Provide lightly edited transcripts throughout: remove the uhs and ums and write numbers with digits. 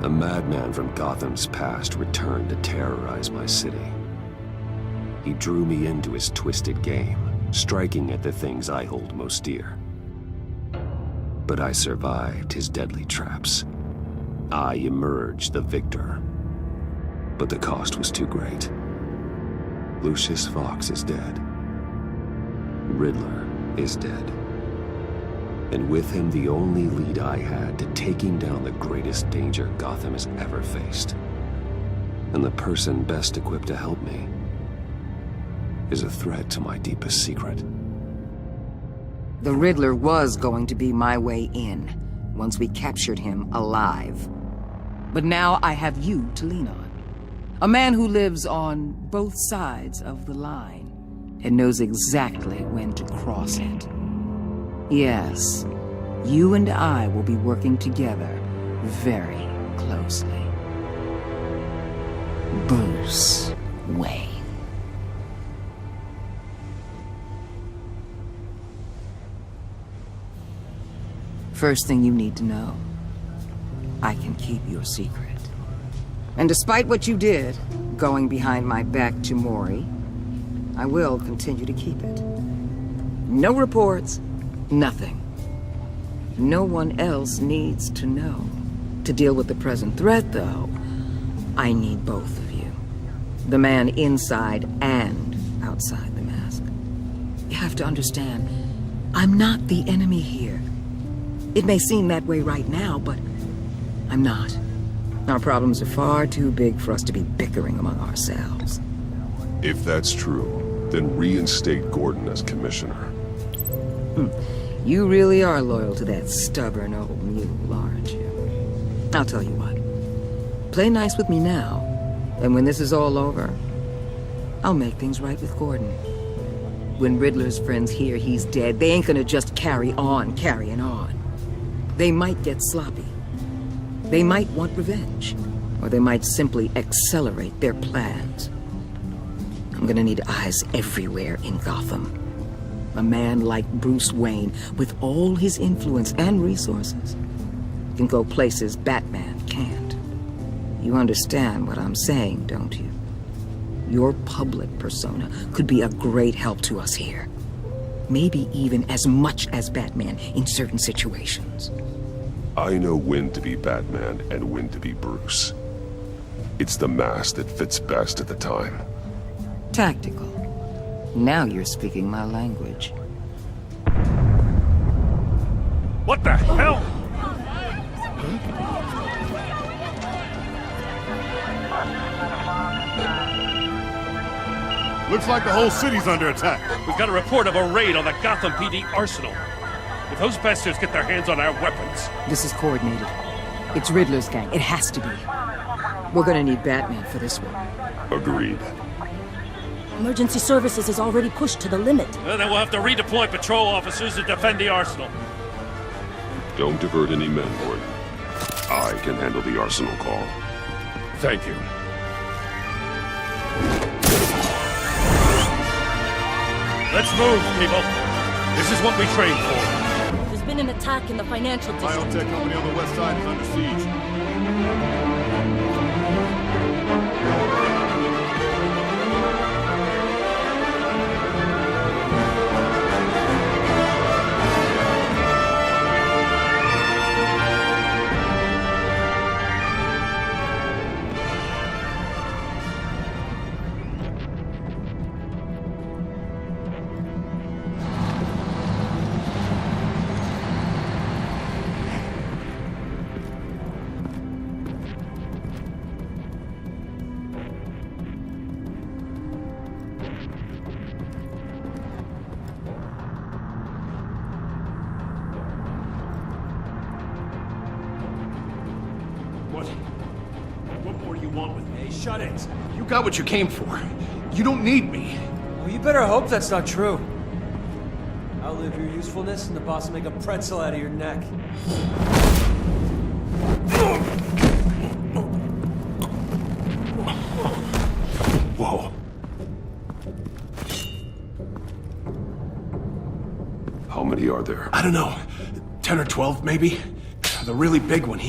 A madman from Gotham's past returned to terrorize my city. He drew me into his twisted game, striking at the things I hold most dear. But I survived his deadly traps. I emerged the victor. But the cost was too great. Lucius Fox is dead. Riddler is dead. And with him, the only lead I had to taking down the greatest danger Gotham has ever faced. And the person best equipped to help me is a threat to my deepest secret. The Riddler was going to be my way in, once we captured him alive. But now I have you to lean on. A man who lives on both sides of the line, and knows exactly when to cross it. Yes, you and I will be working together very closely. Bruce Wayne. First thing you need to know, I can keep your secret. And despite what you did, going behind my back to Mori, I will continue to keep it. No reports, nothing. No one else needs to know. To deal with the present threat, though, I need both of you. The man inside and outside the mask. You have to understand, I'm not the enemy here. It may seem that way right now, but I'm not. Our problems are far too big for us to be bickering among ourselves. If that's true, then reinstate Gordon as commissioner. You really are loyal to that stubborn old mule, aren't you? I'll tell you what. Play nice with me now, and when this is all over, I'll make things right with Gordon. When Riddler's friends hear he's dead, they ain't gonna just carry on carrying on. They might get sloppy. They might want revenge, or they might simply accelerate their plans. I'm gonna need eyes everywhere in Gotham. A man like Bruce Wayne, with all his influence and resources, can go places Batman can't. You understand what I'm saying, don't you? Your public persona could be a great help to us here. Maybe even as much as Batman in certain situations. I know when to be Batman and when to be Bruce. It's the mask that fits best at the time. Tactical. Now you're speaking my language. What the hell? Looks like the whole city's under attack. We've got a report of a raid on the Gotham PD arsenal. If those bastards get their hands on our weapons... This is coordinated. It's Riddler's gang. It has to be. We're gonna need Batman for this one. Agreed. Emergency services is already pushed to the limit. Then we'll have to redeploy patrol officers to defend the arsenal. Don't divert any men, Gordon. I can handle the arsenal call. Thank you. Let's move, people. This is what we trained for. There's been an attack in the financial district. Biotech company on the west side is under siege. What more do you want with me? Hey, shut it. You got what you came for. You don't need me. Well, you better hope that's not true. Outlive your usefulness and the boss will make a pretzel out of your neck. Whoa. How many are there? I don't know. 10 or 12, maybe? The really big one,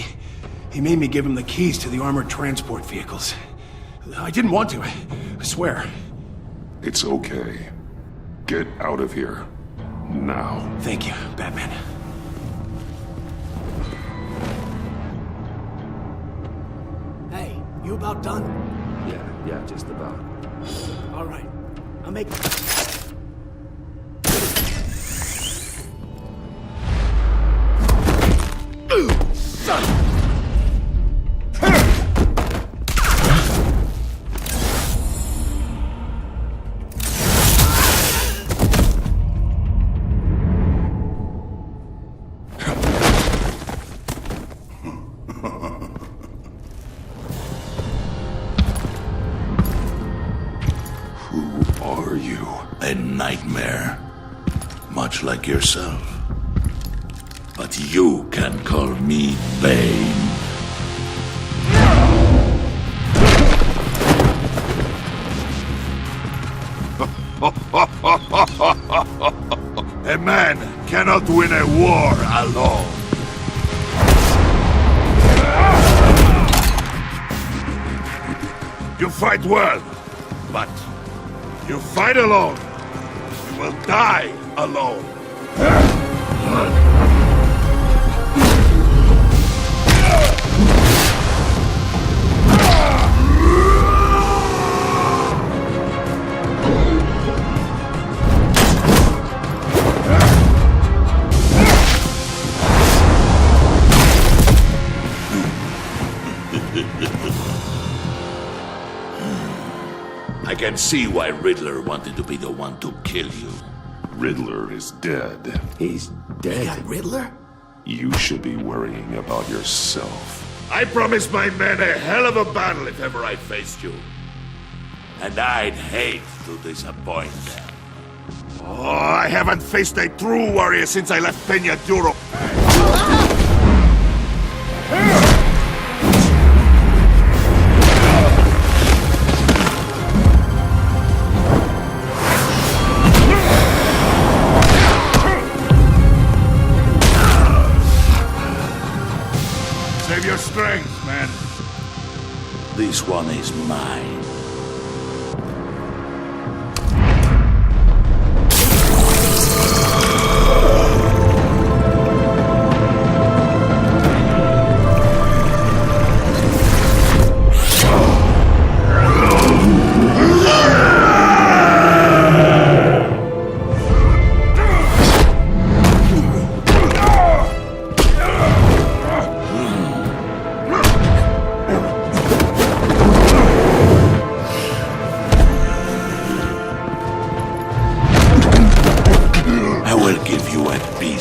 He made me give him the keys to the armored transport vehicles. I didn't want to, I swear. It's okay. Get out of here. Now. Thank you, Batman. Hey, you about done? Yeah, just about. All right. I'll make... Son! Who are you? A nightmare. Much like yourself. But you can call me Bane. A man cannot win a war alone. You fight well, but you fight alone. You will die alone. I can see why Riddler wanted to be the one to kill you. Riddler is dead. He's dead. Got Riddler? You should be worrying about yourself. I promised my men a hell of a battle if ever I faced you. And I'd hate to disappoint them. Oh, I haven't faced a true warrior since I left Peña Duro. Save your strength, man. This one is mine.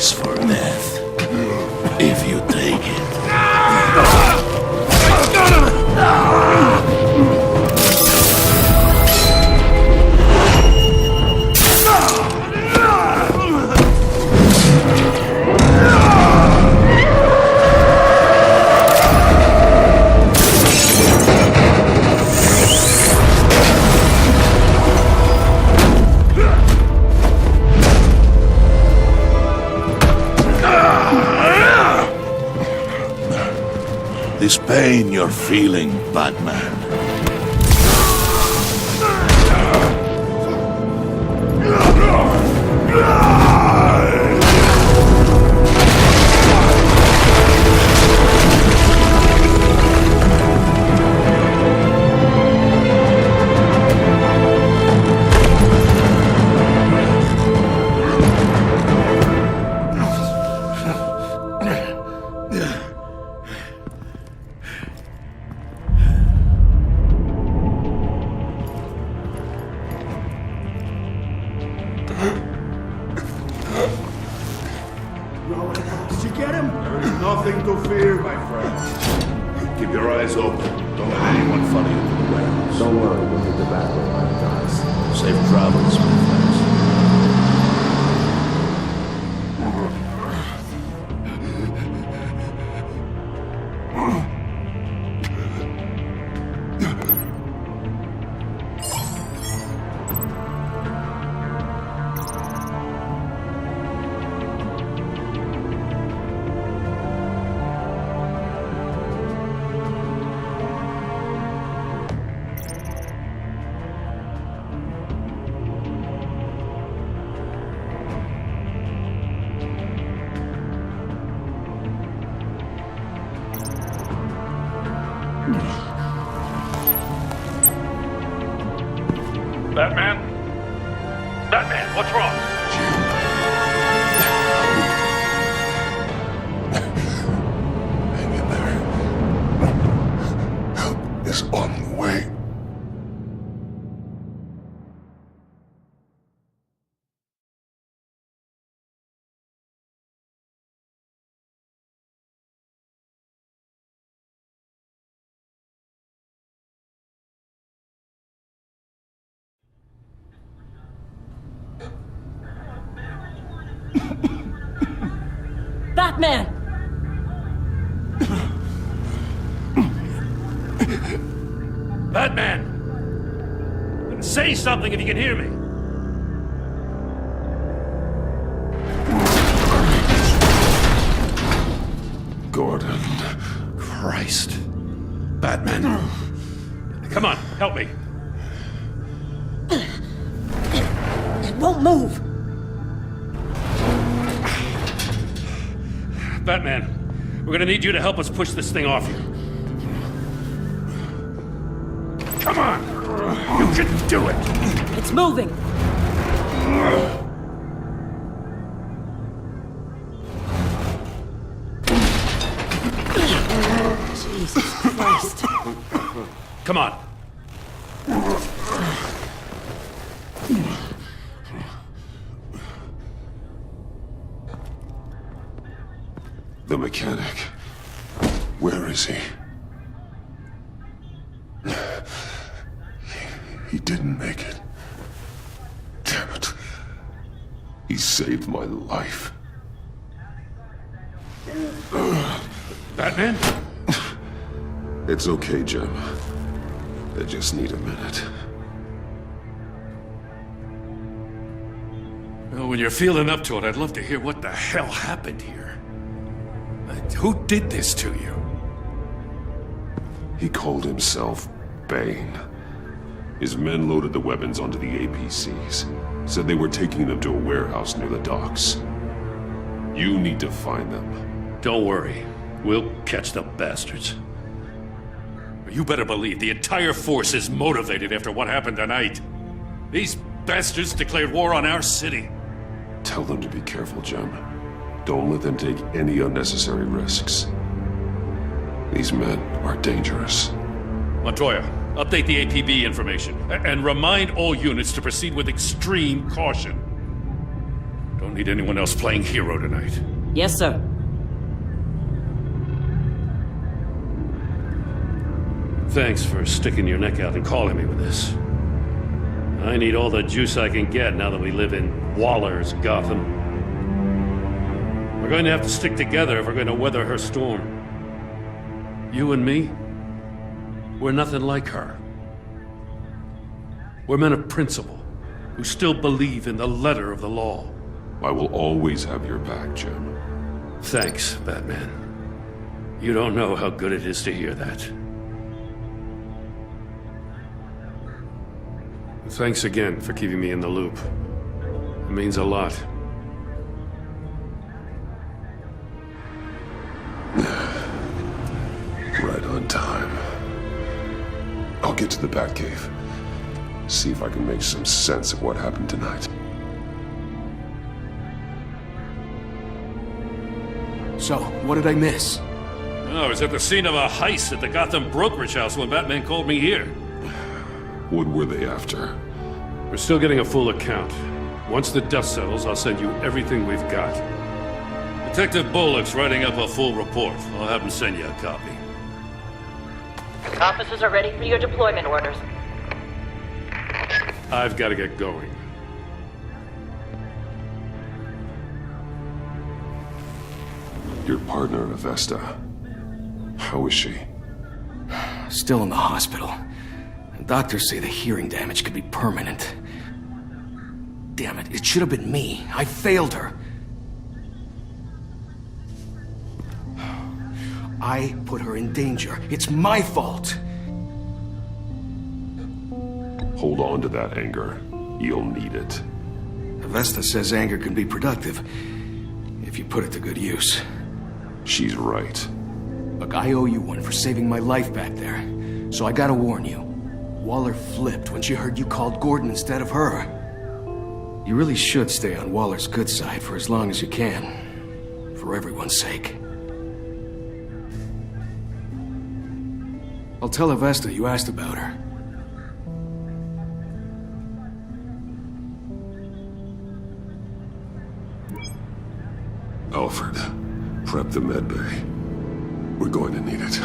For death, if you take it. This pain you're feeling, Batman. Did you get him? There is nothing to fear, my friend. Keep your eyes open. Don't let anyone follow you to the warehouse. Don't worry, we'll get the Batman line, guys. Safe travels, my friends. off. Hang in there. Help is on the way. Batman! Batman! Say something if you can hear me. Gordon. Christ. Batman. Come on, help me. It won't move! Batman, we're gonna need you to help us push this thing off you. Come on! You can do it! It's moving! Jesus Christ. Come on. The mechanic. Where is he? He didn't make it. Damn it. He saved my life. Batman? It's okay, Jim. I just need a minute. Well, when you're feeling up to it, I'd love to hear what the hell happened here. Who did this to you? He called himself Bane. His men loaded the weapons onto the APCs. Said they were taking them to a warehouse near the docks. You need to find them. Don't worry. We'll catch the bastards. You better believe the entire force is motivated after what happened tonight. These bastards declared war on our city. Tell them to be careful, Jim. Don't let them take any unnecessary risks. These men are dangerous. Montoya, update the APB information. And remind all units to proceed with extreme caution. Don't need anyone else playing hero tonight. Yes, sir. Thanks for sticking your neck out and calling me with this. I need all the juice I can get now that we live in Waller's Gotham. We're going to have to stick together if we're going to weather her storm. You and me, we're nothing like her. We're men of principle, who still believe in the letter of the law. I will always have your back, Jim. Thanks, Batman. You don't know how good it is to hear that. Thanks again for keeping me in the loop. It means a lot. Right on time. I'll get to the Batcave. See if I can make some sense of what happened tonight. So, what did I miss? I was at the scene of a heist at the Gotham brokerage house when Batman called me here. What were they after? We're still getting a full account. Once the dust settles, I'll send you everything we've got. Detective Bullock's writing up a full report. I'll have him send you a copy. Officers are ready for your deployment orders. I've got to get going. Your partner, Avesta. How is she? Still in the hospital. Doctors say the hearing damage could be permanent. Damn it, it should have been me. I failed her. I put her in danger. It's my fault. Hold on to that anger. You'll need it. Avesta says anger can be productive, if you put it to good use. She's right. Look, I owe you one for saving my life back there. So I gotta warn you. Waller flipped when she heard you called Gordon instead of her. You really should stay on Waller's good side for as long as you can. For everyone's sake. I'll tell Avesta you asked about her. Alfred, prep the med bay. We're going to need it.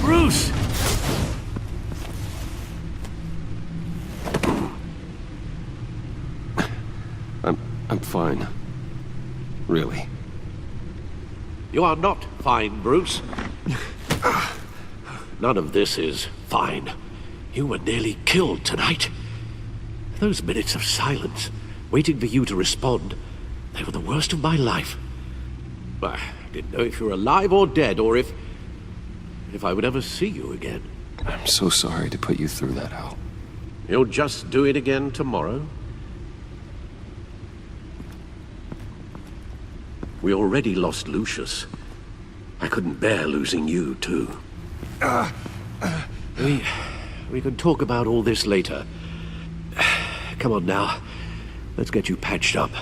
Bruce! I'm fine. Really. You are not fine, Bruce. None of this is fine. You were nearly killed tonight. Those minutes of silence, waiting for you to respond, they were the worst of my life. I didn't know if you were alive or dead, or if I would ever see you again. I'm so sorry to put you through that, Al. You'll just do it again tomorrow? We already lost Lucius. I couldn't bear losing you, too. We can talk about all this later. Come on now. Let's get you patched up.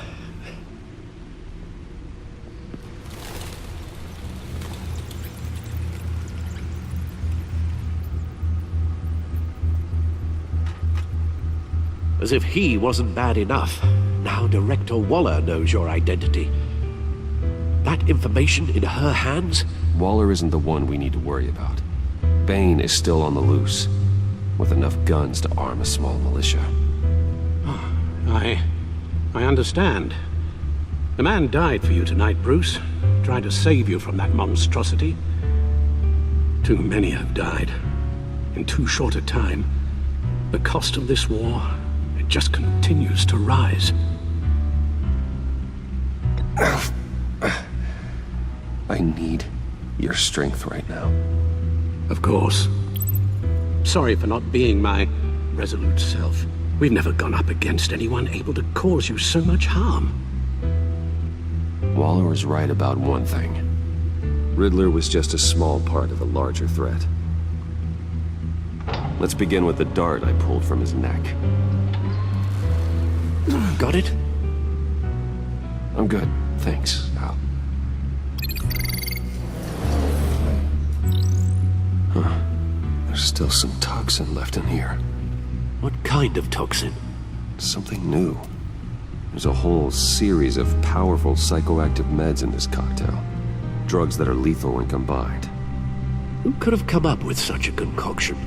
As if he wasn't bad enough, now Director Waller knows your identity. That information in her hands? Waller isn't the one we need to worry about. Bane is still on the loose, with enough guns to arm a small militia. I understand. The man died for you tonight, Bruce. Tried to save you from that monstrosity. Too many have died. In too short a time. The cost of this war, it just continues to rise. I need your strength right now. Of course. Sorry for not being my resolute self. We've never gone up against anyone able to cause you so much harm. Waller was right about one thing. Riddler was just a small part of a larger threat. Let's begin with the dart I pulled from his neck. Got it? I'm good, thanks, Al. Huh. There's still some toxin left in here. What kind of toxin? Something new. There's a whole series of powerful psychoactive meds in this cocktail. Drugs that are lethal when combined. Who could have come up with such a concoction?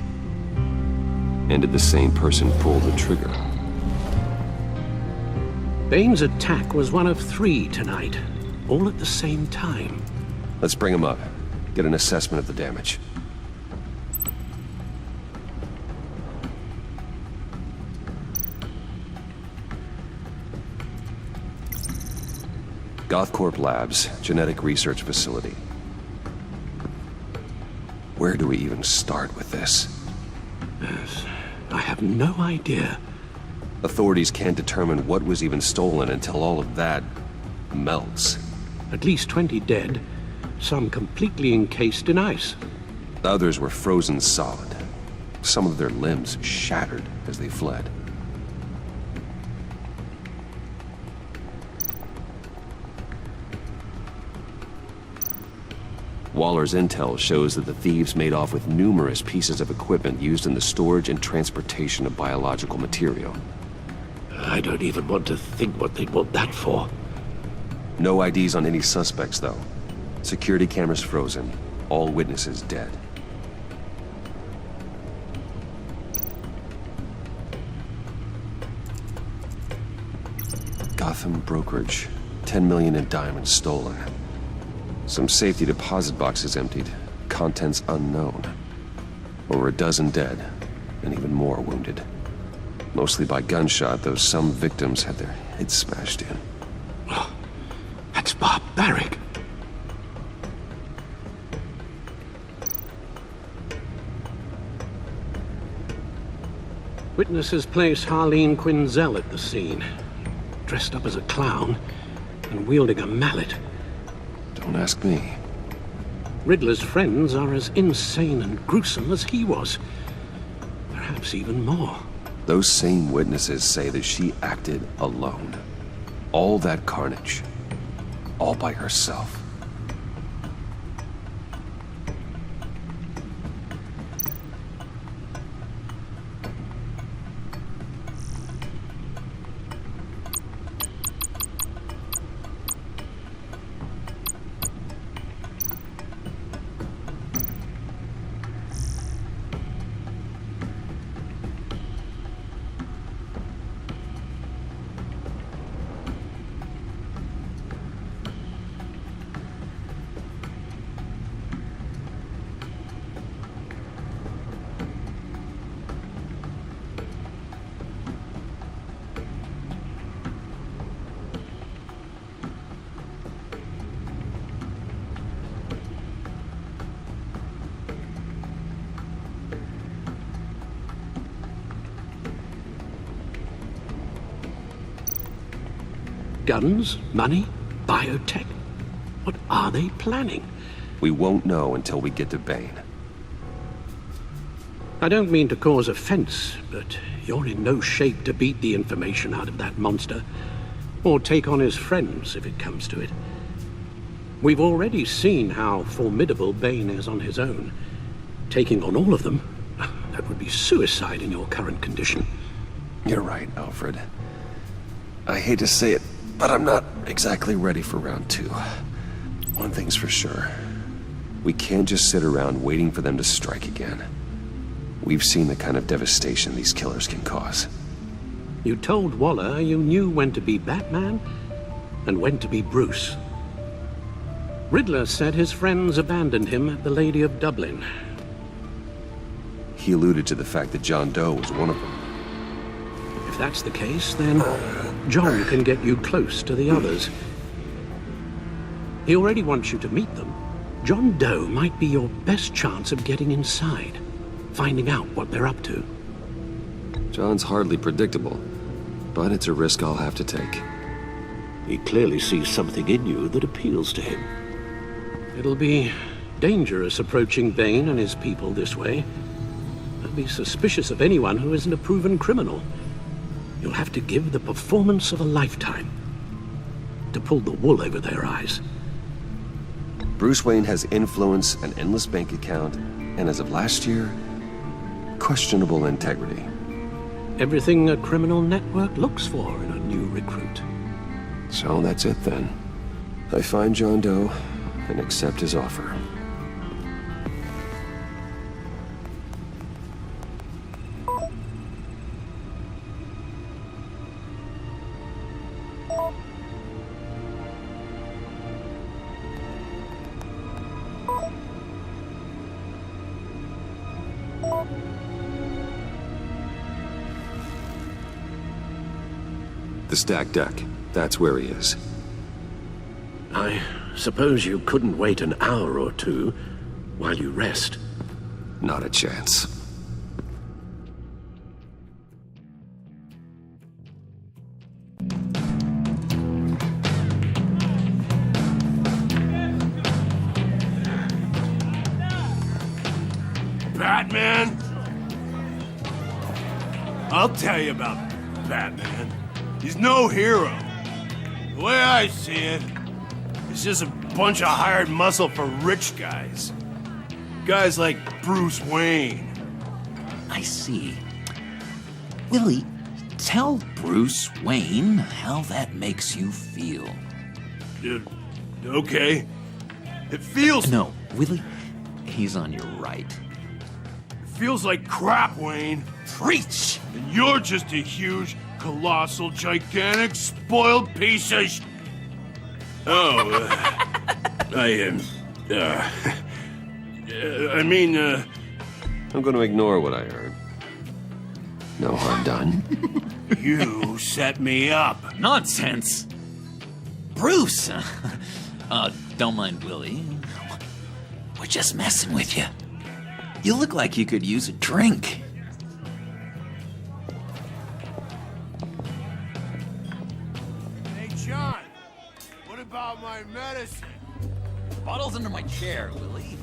And did the same person pull the trigger? Bane's attack was one of 3 tonight, all at the same time. Let's bring him up. Get an assessment of the damage. Gothcorp Labs, genetic research facility. Where do we even start with this? Yes, I have no idea. Authorities can't determine what was even stolen until all of that melts. At least 20 dead, some completely encased in ice. Others were frozen solid. Some of their limbs shattered as they fled. Waller's intel shows that the thieves made off with numerous pieces of equipment used in the storage and transportation of biological material. I don't even want to think what they'd want that for. No IDs on any suspects, though. Security cameras frozen. All witnesses dead. Gotham brokerage. 10 million in diamonds stolen. Some safety deposit boxes emptied. Contents unknown. Over a dozen dead, and even more wounded. Mostly by gunshot, though some victims had their heads smashed in. Oh, that's barbaric. Witnesses place Harleen Quinzel at the scene, dressed up as a clown and wielding a mallet. Don't ask me. Riddler's friends are as insane and gruesome as he was. Perhaps even more. Those same witnesses say that she acted alone. All that carnage. All by herself. Guns? Money? Biotech? What are they planning? We won't know until we get to Bane. I don't mean to cause offense, but you're in no shape to beat the information out of that monster, or take on his friends if it comes to it. We've already seen how formidable Bane is on his own. Taking on all of them, that would be suicide in your current condition. You're right, Alfred. I hate to say it, but I'm not exactly ready for round 2. One thing's for sure. We can't just sit around waiting for them to strike again. We've seen the kind of devastation these killers can cause. You told Waller you knew when to be Batman and when to be Bruce. Riddler said his friends abandoned him at the Lady of Dublin. He alluded to the fact that John Doe was one of them. If that's the case, then John can get you close to the others. He already wants you to meet them. John Doe might be your best chance of getting inside, finding out what they're up to. John's hardly predictable, but it's a risk I'll have to take. He clearly sees something in you that appeals to him. It'll be dangerous approaching Bane and his people this way. They'll be suspicious of anyone who isn't a proven criminal. You'll have to give the performance of a lifetime to pull the wool over their eyes. Bruce Wayne has influence, an endless bank account, and as of last year, questionable integrity. Everything a criminal network looks for in a new recruit. So that's it then. I find John Doe and accept his offer. The stacked deck. That's where he is. I suppose you couldn't wait an hour or two while you rest? Not a chance. Batman? I'll tell you about Batman. He's no hero. The way I see it, he's just a bunch of hired muscle for rich guys. Guys like Bruce Wayne. I see. Willie, tell Bruce Wayne how that makes you feel. Okay. It feels... No, Willie, he's on your right. It feels like crap, Wayne. Preach! And you're just a huge, colossal, gigantic, spoiled piece of I'm gonna ignore what I heard. No harm done. You set me up. Nonsense! Bruce! Don't mind Willie. We're just messing with you. You look like you could use a drink. medicine! The bottle's under my chair, Willie.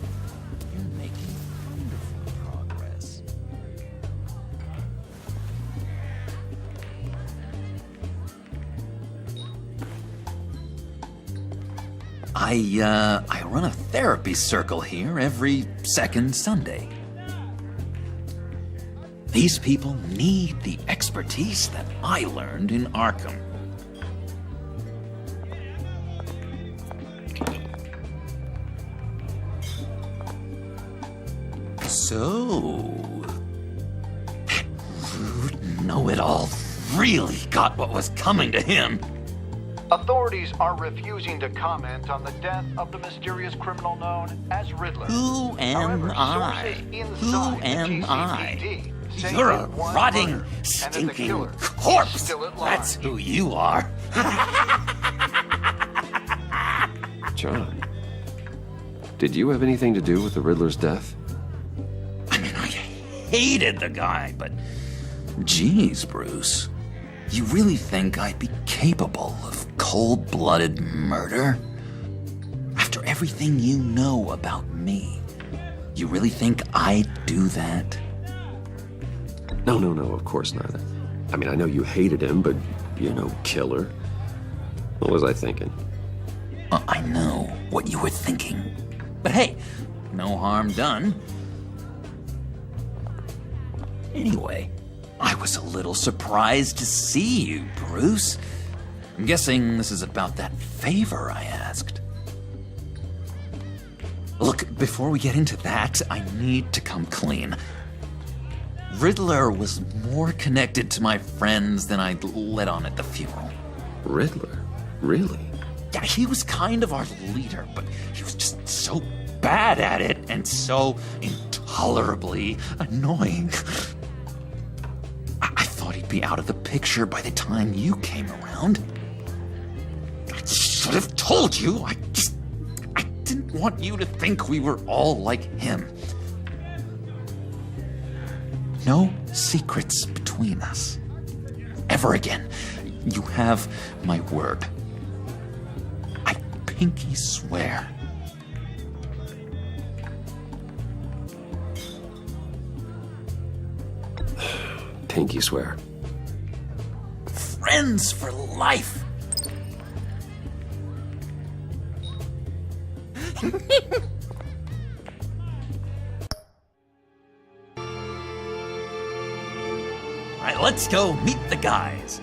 You're making wonderful progress. I run a therapy circle here every second Sunday. These people need the expertise that I learned in Arkham. So, that rude know-it-all really got what was coming to him. Authorities are refusing to comment on the death of the mysterious criminal known as Riddler. Who am However, I? sources Who inside the am I? GCPD say You're a that one rotting, murder and that the stinking killer is corpse. still at large. That's who you are. John, did you have anything to do with the Riddler's death? I mean, I hated the guy, but geez, Bruce. You really think I'd be capable of cold-blooded murder? After everything you know about me, you really think I'd do that? No, of course not. I mean, I know you hated him, but you're no killer. What was I thinking? I know what you were thinking. But hey, no harm done. Anyway, I was a little surprised to see you, Bruce. I'm guessing this is about that favor I asked. Look, before we get into that, I need to come clean. Riddler was more connected to my friends than I'd let on at the funeral. Riddler? Really? Yeah, he was kind of our leader, but he was just so bad at it and so intolerably annoying. I thought he'd be out of the picture by the time you came around. I should have told you. I didn't want you to think we were all like him. No secrets between us. Ever again. You have my word. I pinky swear. Pinky swear. Friends for life. All right, let's go meet the guys.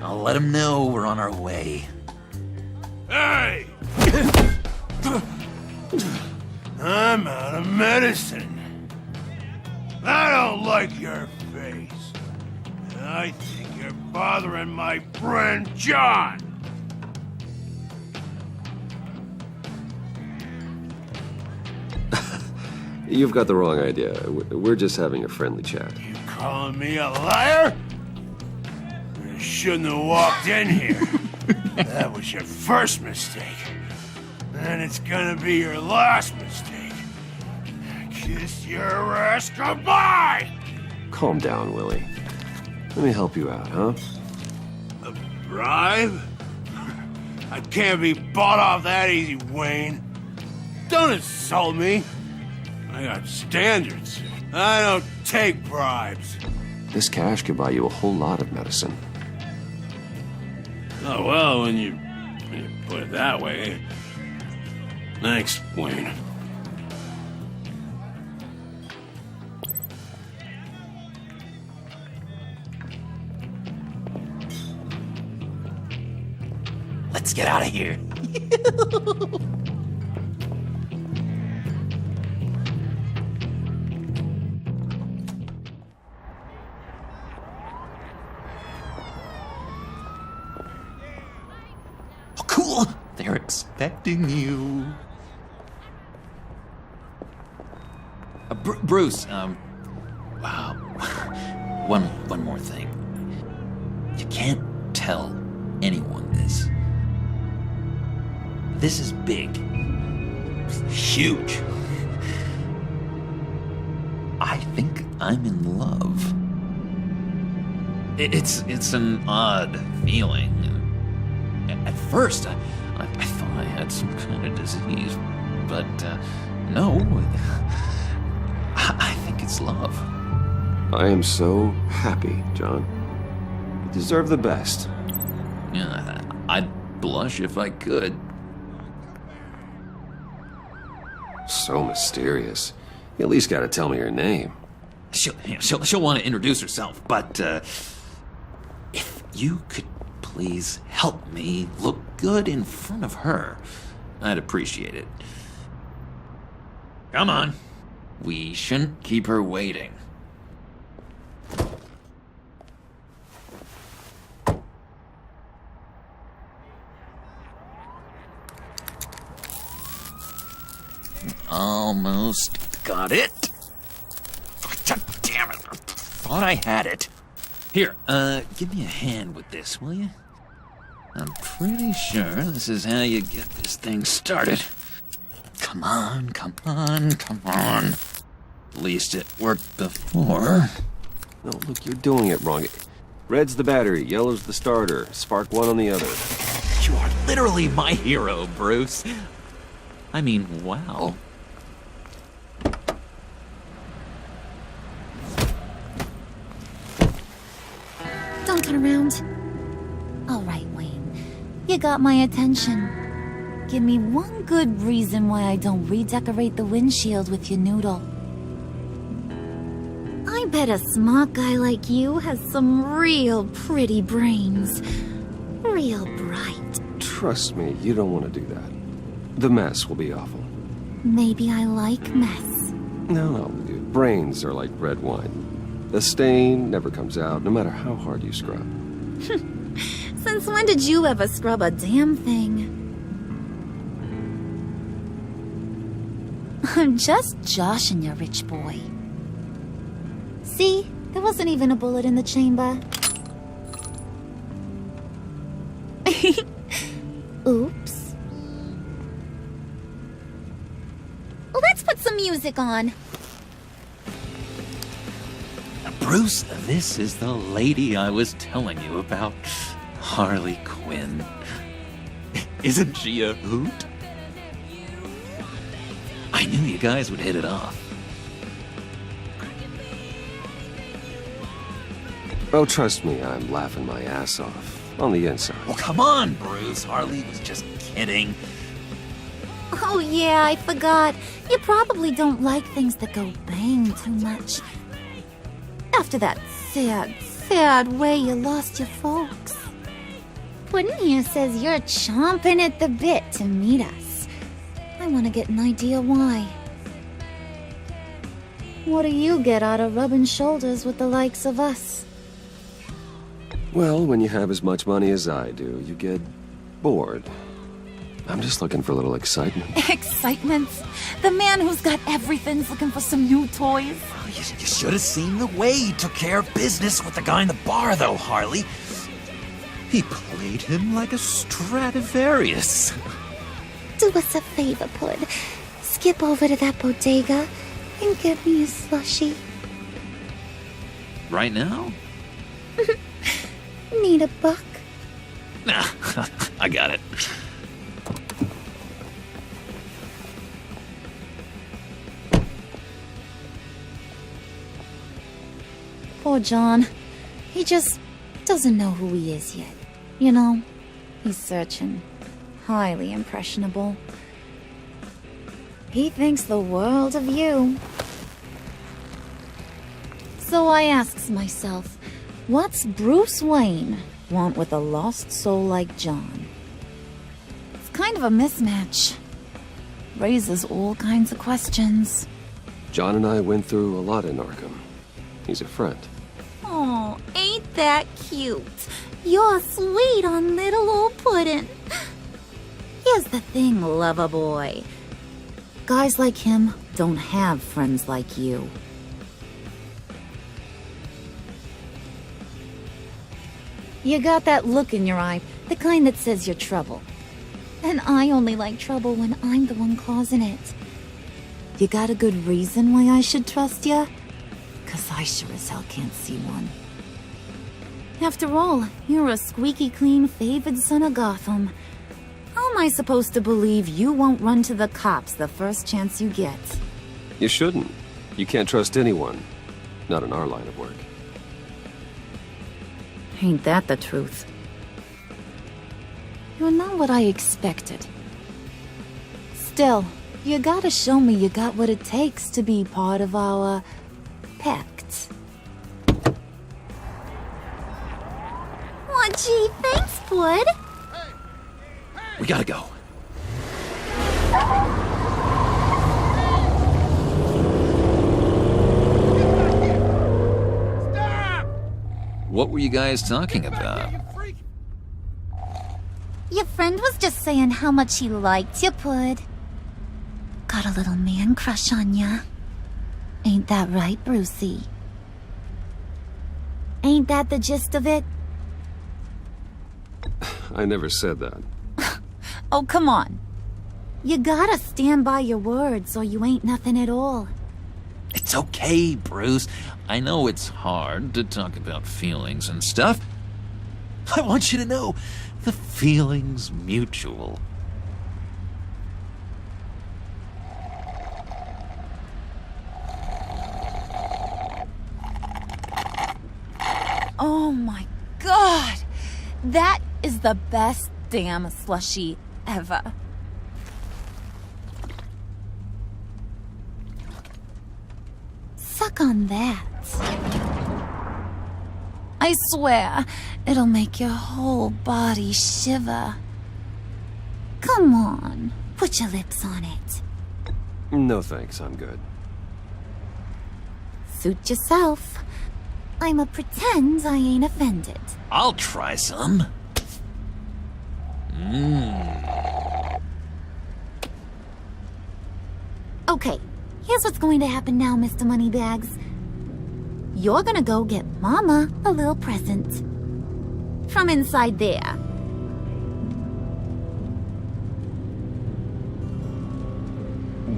I'll let them know we're on our way. Hey! I'm out of medicine. I don't like your face. I think you're bothering my friend John. You've got the wrong idea. We're just having a friendly chat. You calling me a liar? You shouldn't have walked in here. That was your first mistake. And it's gonna be your last mistake. Kiss your ass goodbye! Calm down, Willie. Let me help you out, huh? A bribe? I can't be bought off that easy, Wayne. Don't insult me. I got standards. I don't take bribes. This cash could buy you a whole lot of medicine. Oh, well, when you put it that way. Thanks, Wayne. Let's get out of here. Oh, cool. They're expecting you. Bruce, wow. One more thing. You can't tell anyone this. This is big. Huge. I think I'm in love. It's an odd feeling. At first, I thought I had some kind of disease. But, no. I think it's love. I am so happy, John. You deserve the best. Yeah, I'd blush if I could. So mysterious. You at least gotta tell me her name. She'll want to introduce herself, but, if you could please help me look good in front of her, I'd appreciate it. Come on. We shouldn't keep her waiting. Almost got it. God damn it. I thought I had it. Here, give me a hand with this, will you? I'm pretty sure this is how you get this thing started. Come on, come on, come on. At least it worked before. No, look, you're doing it wrong. Red's the battery, yellow's the starter, spark one on the other. You are literally my hero, Bruce. I mean, wow. Don't turn around. All right, Wayne. You got my attention. Give me one good reason why I don't redecorate the windshield with your noodle. I bet a smart guy like you has some real pretty brains. Real bright. Trust me, you don't want to do that. The mess will be awful. Maybe I like mess. No, brains are like red wine. The stain never comes out, no matter how hard you scrub. Since when did you ever scrub a damn thing? I'm just joshing you, rich boy. See? There wasn't even a bullet in the chamber. Oops. Let's put some music on. Bruce, this is the lady I was telling you about. Harley Quinn. Isn't she a hoot? I knew you guys would hit it off. Oh, trust me, I'm laughing my ass off. On the inside. Well, come on, Bruce. Harley was just kidding. Oh yeah, I forgot. You probably don't like things that go bang too much. After that sad way you lost your folks. Puddin' here says you're chomping at the bit to meet us. I want to get an idea why. What do you get out of rubbing shoulders with the likes of us? Well, when you have as much money as I do, you get bored. I'm just looking for a little excitement. Excitement? The man who's got everything's looking for some new toys. You should have seen the way he took care of business with the guy in the bar, though, Harley. He played him like a Stradivarius. Do us a favor, Pud. Skip over to that bodega and get me a slushie. Right now? Need a buck? Nah, I got it. Poor John. He just doesn't know who he is yet. You know, he's searching. Highly impressionable. He thinks the world of you. So I asks myself, what's Bruce Wayne want with a lost soul like John? It's kind of a mismatch. Raises all kinds of questions. John and I went through a lot in Arkham. He's a friend. Oh, ain't that cute? You're sweet on little old Puddin'. Here's the thing, lover boy. Guys like him don't have friends like you. You got that look in your eye, the kind that says you're trouble. And I only like trouble when I'm the one causing it. You got a good reason why I should trust you? 'Cause I sure as hell can't see one. After all, you're a squeaky clean favored son of Gotham. I'll am I supposed to believe you won't run to the cops the first chance you get? You shouldn't. You can't trust anyone. Not in our line of work. Ain't that the truth? You're not what I expected. Still, you gotta show me you got what it takes to be part of our pact. Oh, gee, thanks, bud. We gotta go. What were you guys talking about? Your friend was just saying how much he liked you, Pud. Got a little man crush on ya. Ain't that right, Brucey? Ain't that the gist of it? I never said that. Oh, come on. You gotta stand by your words or you ain't nothing at all. It's okay, Bruce. I know it's hard to talk about feelings and stuff. I want you to know, the feeling's mutual. Oh my god! That is the best damn slushie ever. Suck on that. I swear, it'll make your whole body shiver. Come on, put your lips on it. No thanks, I'm good. Suit yourself. I'ma pretend I ain't offended. I'll try some. Okay, here's what's going to happen now, Mr. Moneybags. You're gonna go get Mama a little present. From inside there.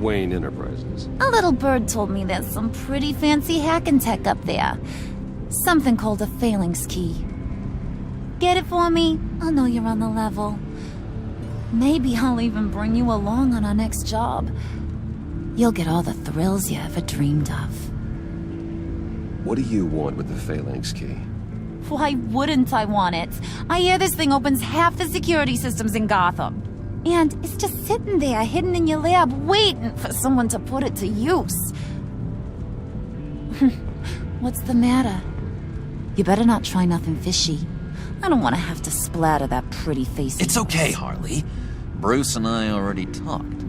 Wayne Enterprises. A little bird told me there's some pretty fancy hacking tech up there. Something called a phalanx key. Get it for me? I'll know you're on the level. Maybe I'll even bring you along on our next job. You'll get all the thrills you ever dreamed of. What do you want with the phalanx key? Why wouldn't I want it? I hear this thing opens half the security systems in Gotham. And it's just sitting there, hidden in your lab, waiting for someone to put it to use. What's the matter? You better not try nothing fishy. I don't want to have to splatter that pretty face. It's okay, Harley. Bruce and I already talked.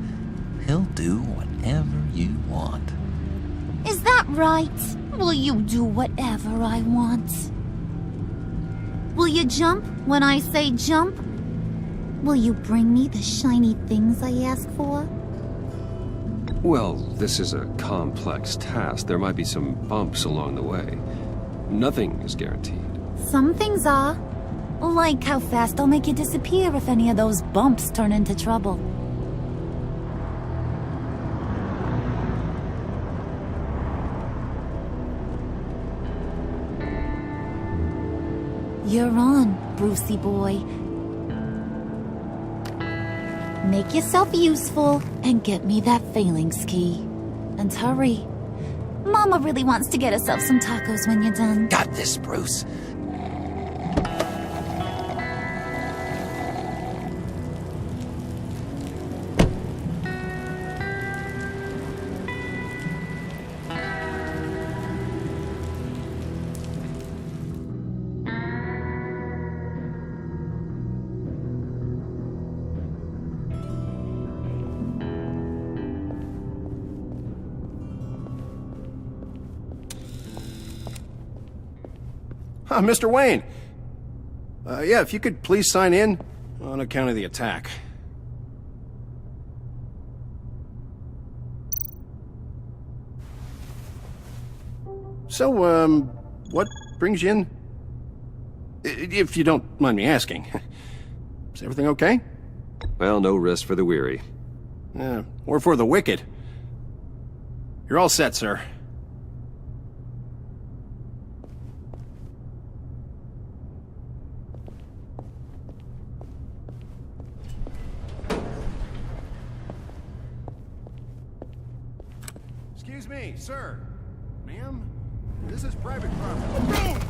He'll do whatever you want. Is that right? Will you do whatever I want? Will you jump when I say jump? Will you bring me the shiny things I ask for? Well, this is a complex task. There might be some bumps along the way. Nothing is guaranteed. Some things are. Like how fast I'll make you disappear if any of those bumps turn into trouble. You're on, Brucey boy. Make yourself useful and get me that phalanx key. And hurry. Mama really wants to get herself some tacos when you're done. Got this, Bruce. Mr. Wayne. Yeah, if you could please sign in on account of the attack. So, what brings you in? If you don't mind me asking. Is everything okay? Well, no rest for the weary. Yeah, or for the wicked. You're all set, sir. Excuse me, sir. Ma'am? This is private property.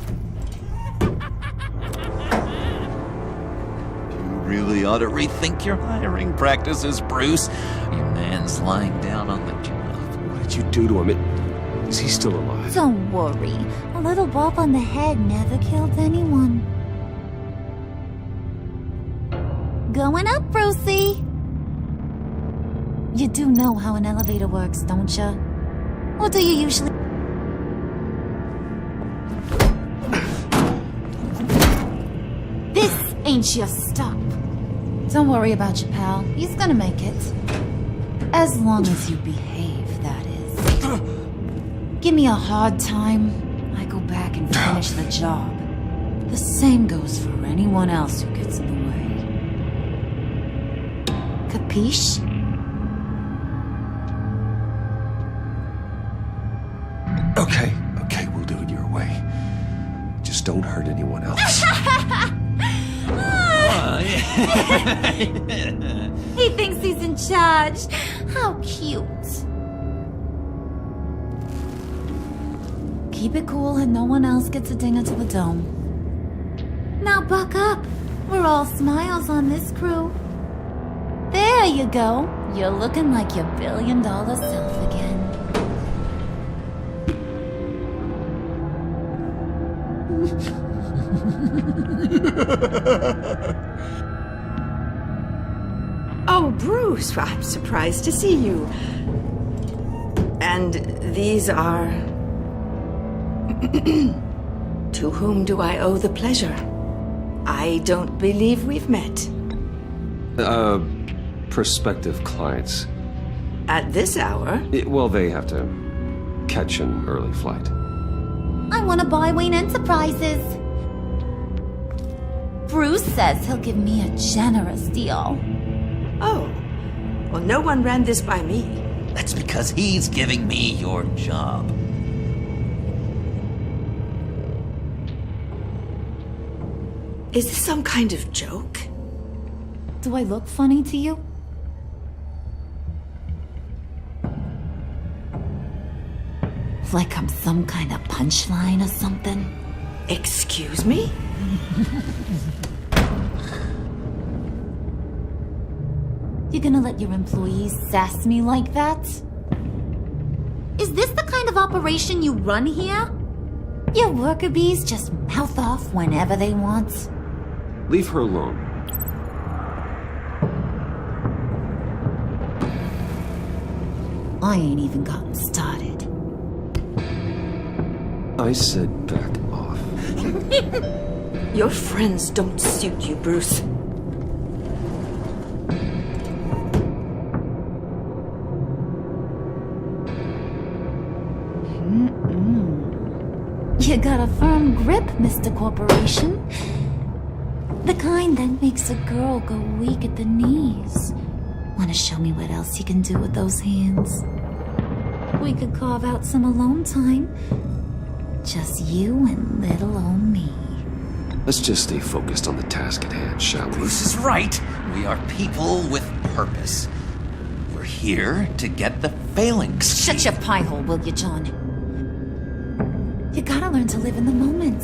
You really ought to rethink your hiring practices, Bruce. Your man's lying down on the job. What did you do to him? Is he still alive? Don't worry. A little bump on the head never killed anyone. Going up, Brucey. You do know how an elevator works, don't you? Or do you usually... This ain't your stop. Don't worry about your pal. He's gonna make it. As long as you behave, that is. Give me a hard time, I go back and finish the job. The same goes for anyone else who gets in the way. Capiche? Okay, we'll do it your way. Just don't hurt anyone else. He thinks he's in charge. How cute. Keep it cool and no one else gets a ding into the dome. Now buck up. We're all smiles on this crew. There you go. You're looking like your billion-dollar self again. Oh, Bruce, I'm surprised to see you. And these are... To whom do I owe the pleasure? I don't believe we've met. Prospective clients. At this hour? Well, they have to catch an early flight. I want to buy Wayne Enterprises. Bruce says he'll give me a generous deal. Oh, well, no one ran this by me. That's because he's giving me your job. Is this some kind of joke? Do I look funny to you? Like I'm some kind of punchline or something? Excuse me? You gonna let your employees sass me like that? Is this the kind of operation you run here? Your worker bees just mouth off whenever they want? Leave her alone. I ain't even gotten started. I said back off. Your friends don't suit you, Bruce. You got a firm grip, Mr. Corporation. The kind that makes a girl go weak at the knees. Wanna show me what else you can do with those hands? We could carve out some alone time. Just you and little old me. Let's just stay focused on the task at hand, shall we? Bruce is right. We are people with purpose. We're here to get the phalanx. Shut your pie hole, will you, John? You gotta learn to live in the moment.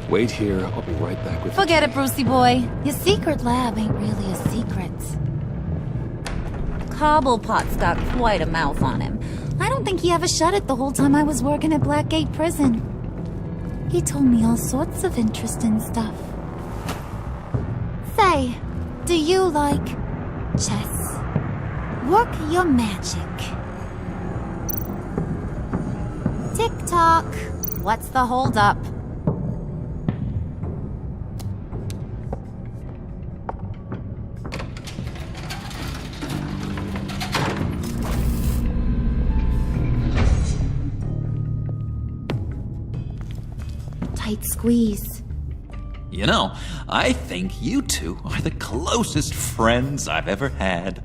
Wait here, I'll be right back with you. Forget it, Brucey boy. Your secret lab ain't really a secret. Cobblepot's got quite a mouth on him. I don't think he ever shut it the whole time I was working at Blackgate Prison. He told me all sorts of interesting stuff. Say, do you like chess? Work your magic. Tick-tock. What's the holdup? Tight squeeze. You know, I think you two are the closest friends I've ever had.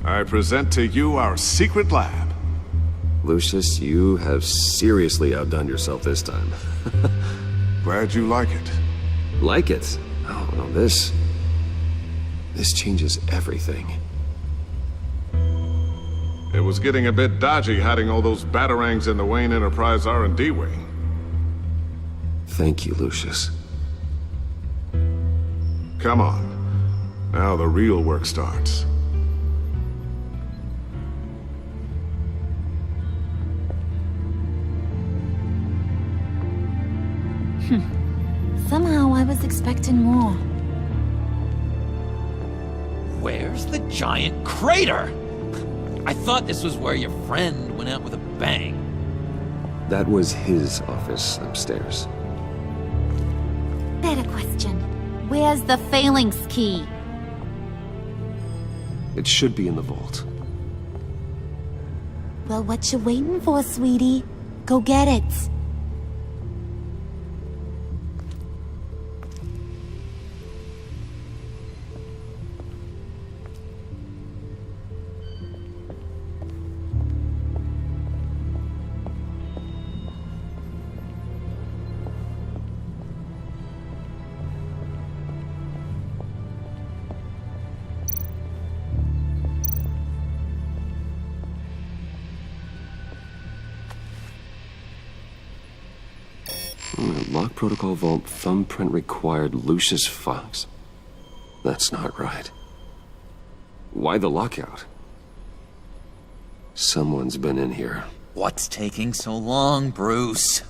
I present to you our secret lab. Lucius, you have seriously outdone yourself this time. Glad you like it. Like it? Oh, no, this changes everything. It was getting a bit dodgy hiding all those batarangs in the Wayne Enterprise R&D wing. Thank you, Lucius. Come on. Now the real work starts. Somehow I was expecting more. Where's the giant crater? I thought this was where your friend went out with a bang. That was his office upstairs. Better question. Where's the phalanx key? It should be in the vault. Well, what you waiting for, sweetie? Go get it. Lock protocol vault thumbprint required Lucius Fox. That's not right. Why the lockout? Someone's been in here. What's taking so long, Bruce?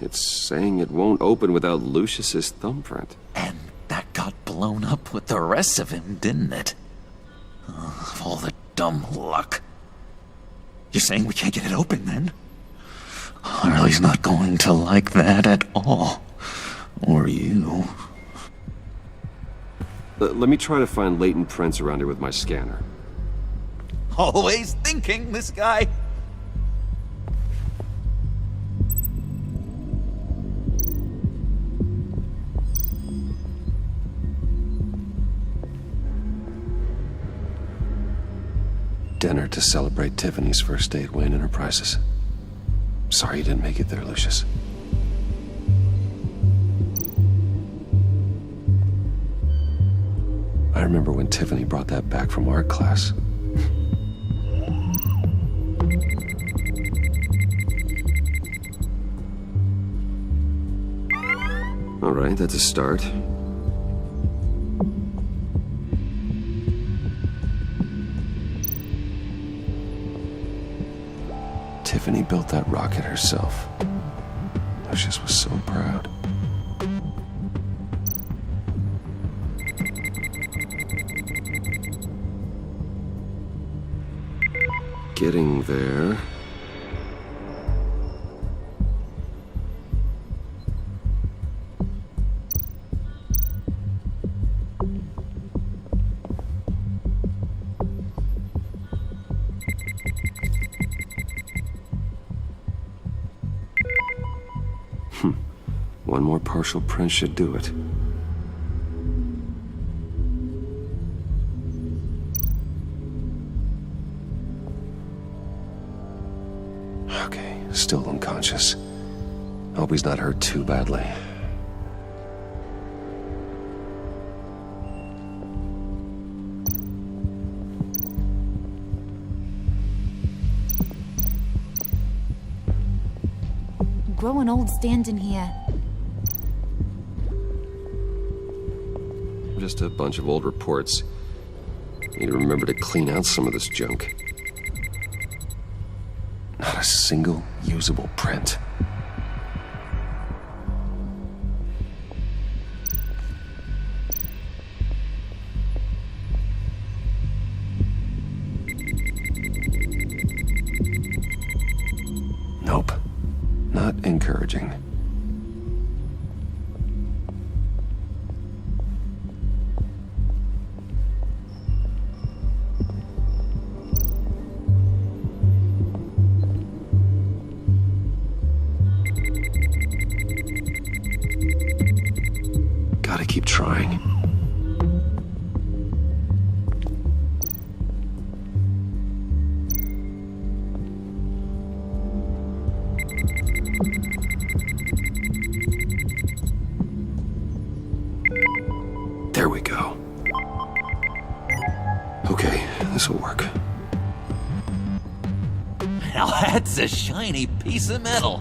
It's saying it won't open without Lucius's thumbprint. And that got blown up with the rest of him, didn't it? Of all the dumb luck. You're saying we can't get it open, then? Harley's not going to like that at all. Or you. Let me try to find latent prints around here with my scanner. Always thinking, this guy. Dinner to celebrate Tiffany's first day at Wayne Enterprises. Sorry you didn't make it there, Lucius. I remember when Tiffany brought that back from art class. All right, that's a start. Tiffany built that rocket herself. Lucius was so proud. Getting there. One more partial print should do it. Okay, still unconscious. Hope he's not hurt too badly. Growing old standing here. Just a bunch of old reports. Need to remember to clean out some of this junk. Not a single usable print. Nope. Not encouraging. keep trying. There we go. Okay, this'll work. Now that's a shiny piece of metal.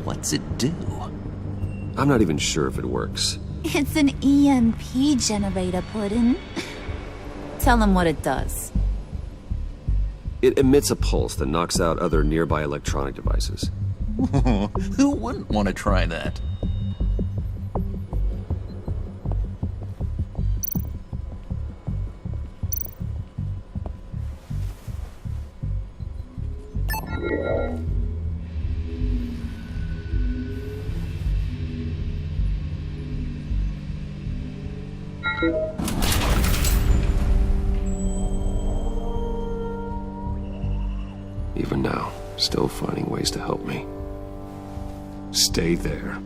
What's it do? I'm not even sure if it works. It's an EMP generator, Puddin'. Tell him what it does. It emits a pulse that knocks out other nearby electronic devices. Who wouldn't want to try that? Even now, still finding ways to help me. Stay there.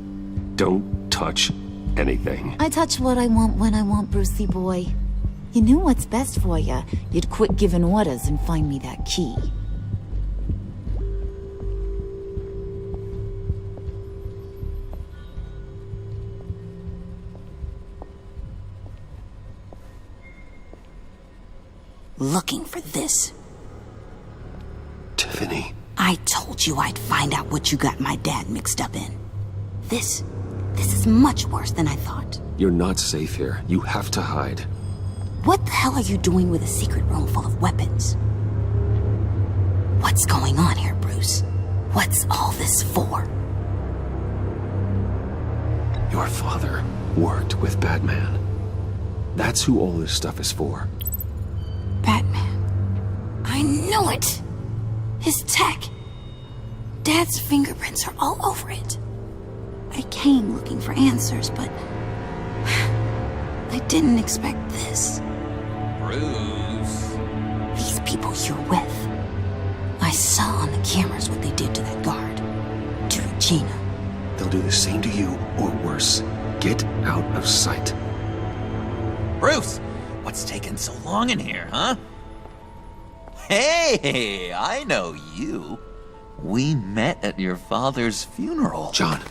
Don't touch anything. I touch what I want when I want, Brucey boy. You knew what's best for you. You'd quit giving orders and find me that key. Looking for this. Tiffany. I told you I'd find out what you got my dad mixed up in. This is much worse than I thought. You're not safe here. You have to hide. What the hell are you doing with a secret room full of weapons? What's going on here, Bruce? What's all this for? Your father worked with Batman. That's who all this stuff is for. Batman. I knew it! His tech. Dad's fingerprints are all over it. I came looking for answers, but I didn't expect this. Bruce. These people you're with. I saw on the cameras what they did to that guard. To Regina. They'll do the same to you, or worse. Get out of sight. Bruce, what's taking so long in here, huh? Hey, I know you. We met at your father's funeral. John.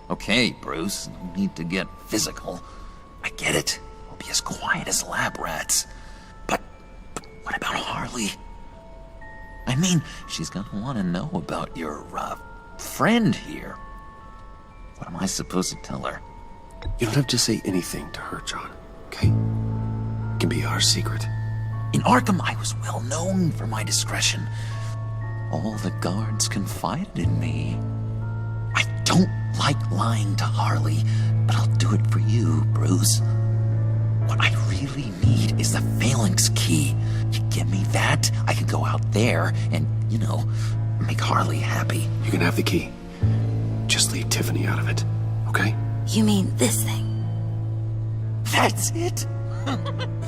Okay, Bruce, no need to get physical. I get it. We'll be as quiet as lab rats. But what about Harley? I mean, she's gonna want to know about your, friend here. What am I supposed to tell her? You don't have to say anything to her, John, okay? It can be our secret. In Arkham, I was well known for my discretion. All the guards confided in me. I don't like lying to Harley, but I'll do it for you, Bruce. What I really need is the Phalanx key. You give me that, I can go out there and, make Harley happy. You can have the key. Just leave Tiffany out of it, okay? You mean this thing? That's it?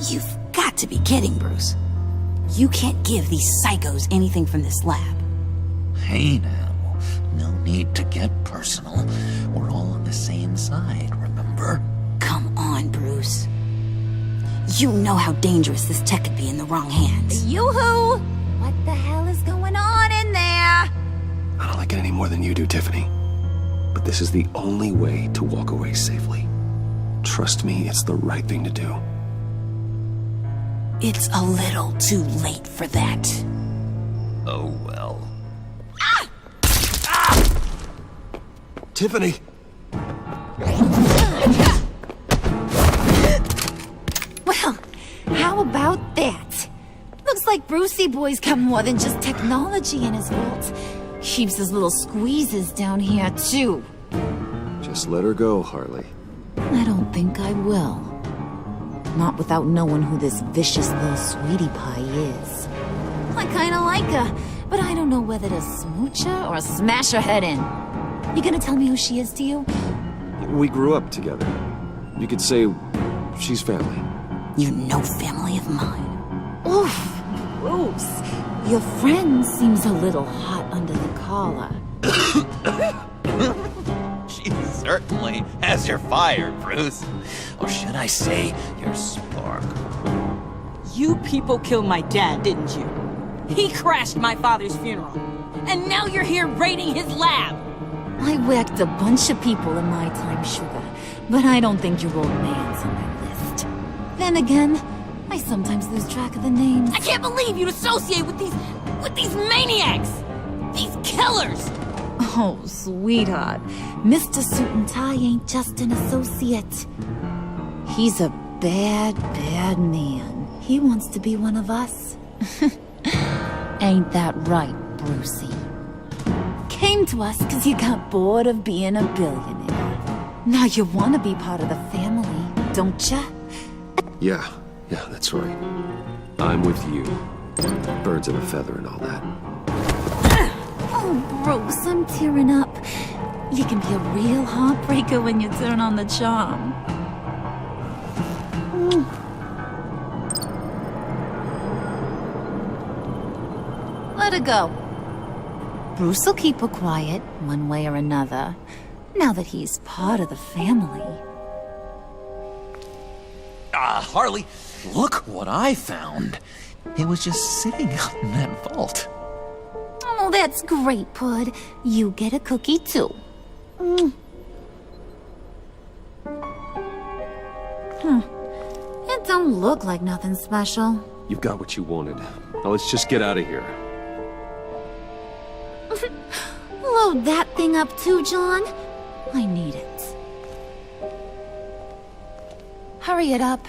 You've got to be kidding, Bruce. You can't give these psychos anything from this lab. Hey now, no need to get personal. We're all on the same side, remember? Come on, Bruce. You know how dangerous this tech could be in the wrong hands. Yoo-hoo! What the hell is going on in there? I don't like it any more than you do, Tiffany. But this is the only way to walk away safely. Trust me, it's the right thing to do. It's a little too late for that. Oh, well. Tiffany! Well, how about that? Looks like Brucey Boy's got more than just technology in his vault. Keeps his little squeezes down here, too. Just let her go, Harley. I don't think I will. Not without knowing who this vicious little sweetie pie is. I kinda like her, but I don't know whether to smooch her or smash her head in. You gonna tell me who she is to you? We grew up together. You could say she's family. You're no family of mine. Oof, Bruce. Your friend seems a little hot under the collar. She's certainly has your fire, Bruce. Or should I say, your spark. You people killed my dad, didn't you? He crashed my father's funeral. And now you're here raiding his lab! I whacked a bunch of people in my time, Sugar, but I don't think your old man's on my list. Then again, I sometimes lose track of the names. I can't believe you'd associate with these maniacs! These killers! Oh, sweetheart, Mr. Suit and Tie ain't just an associate. He's a bad, bad man. He wants to be one of us. Ain't that right, Brucey? Came to us because you got bored of being a billionaire. Now you want to be part of the family, don't ya? Yeah, that's right. I'm with you. Birds of a feather and all that. Oh, Bruce, I'm tearing up. You can be a real heartbreaker when you turn on the charm. Let her go. Bruce will keep her quiet, one way or another, now that he's part of the family. Harley, look what I found. It was just sitting out in that vault. Oh, that's great, Pud. You get a cookie, too. It don't look like nothing special. You've got what you wanted. Now let's just get out of here. Load that thing up too, John. I need it. Hurry it up.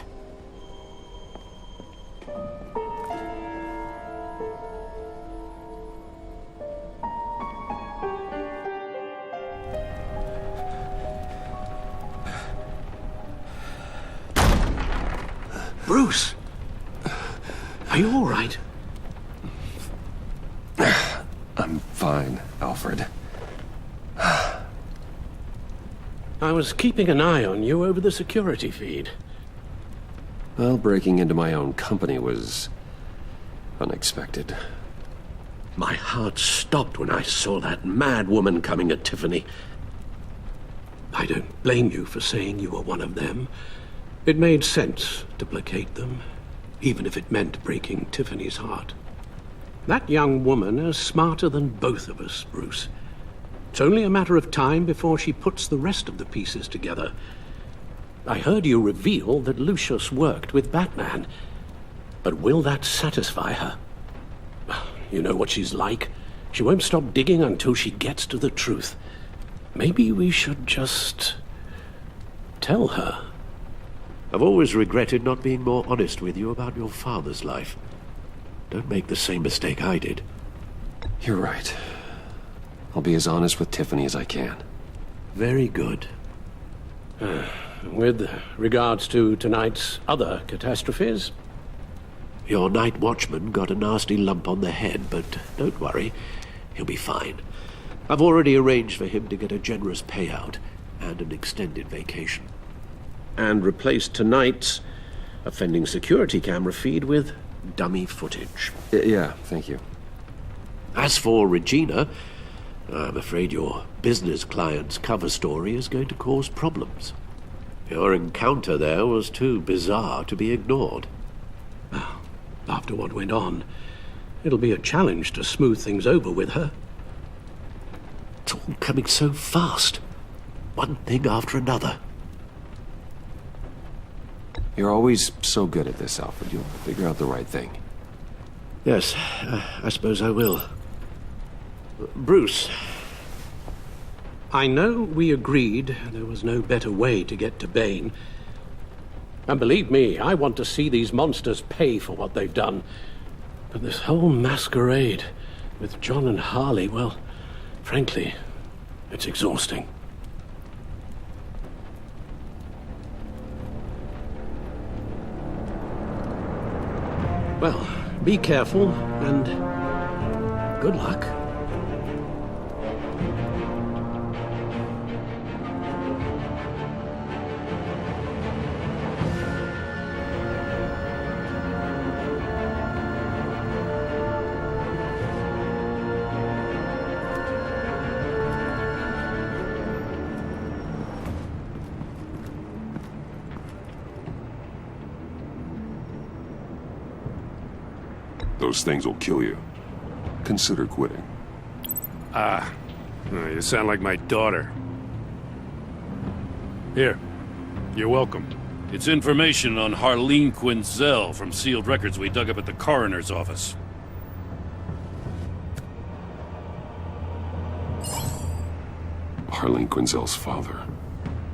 Bruce! Are you all right? I'm fine, Alfred. I was keeping an eye on you over the security feed. Well, breaking into my own company was unexpected. My heart stopped when I saw that mad woman coming at Tiffany. I don't blame you for saying you were one of them. It made sense to placate them, even if it meant breaking Tiffany's heart. That young woman is smarter than both of us, Bruce. It's only a matter of time before she puts the rest of the pieces together. I heard you reveal that Lucius worked with Batman. But will that satisfy her? You know what she's like. She won't stop digging until she gets to the truth. Maybe we should just tell her. I've always regretted not being more honest with you about your father's life. Don't make the same mistake I did. You're right. I'll be as honest with Tiffany as I can. Very good. With regards to tonight's other catastrophes? Your night watchman got a nasty lump on the head, but don't worry. He'll be fine. I've already arranged for him to get a generous payout and an extended vacation. And replaced tonight's offending security camera feed with dummy footage. Yeah, thank you. As for Regina, I'm afraid your business client's cover story is going to cause problems. Your encounter there was too bizarre to be ignored. After what went on, it'll be a challenge to smooth things over with her. It's all coming so fast. One thing after another. You're always so good at this, Alfred. You'll figure out the right thing. Yes, I suppose I will. Bruce. I know we agreed there was no better way to get to Bane. And believe me, I want to see these monsters pay for what they've done. But this whole masquerade with John and Harley, well, frankly, it's exhausting. Well, be careful, and good luck. Those things will kill you. Consider quitting. You sound like my daughter. Here, you're welcome. It's information on Harleen Quinzel from sealed records we dug up at the coroner's office. Harleen Quinzel's father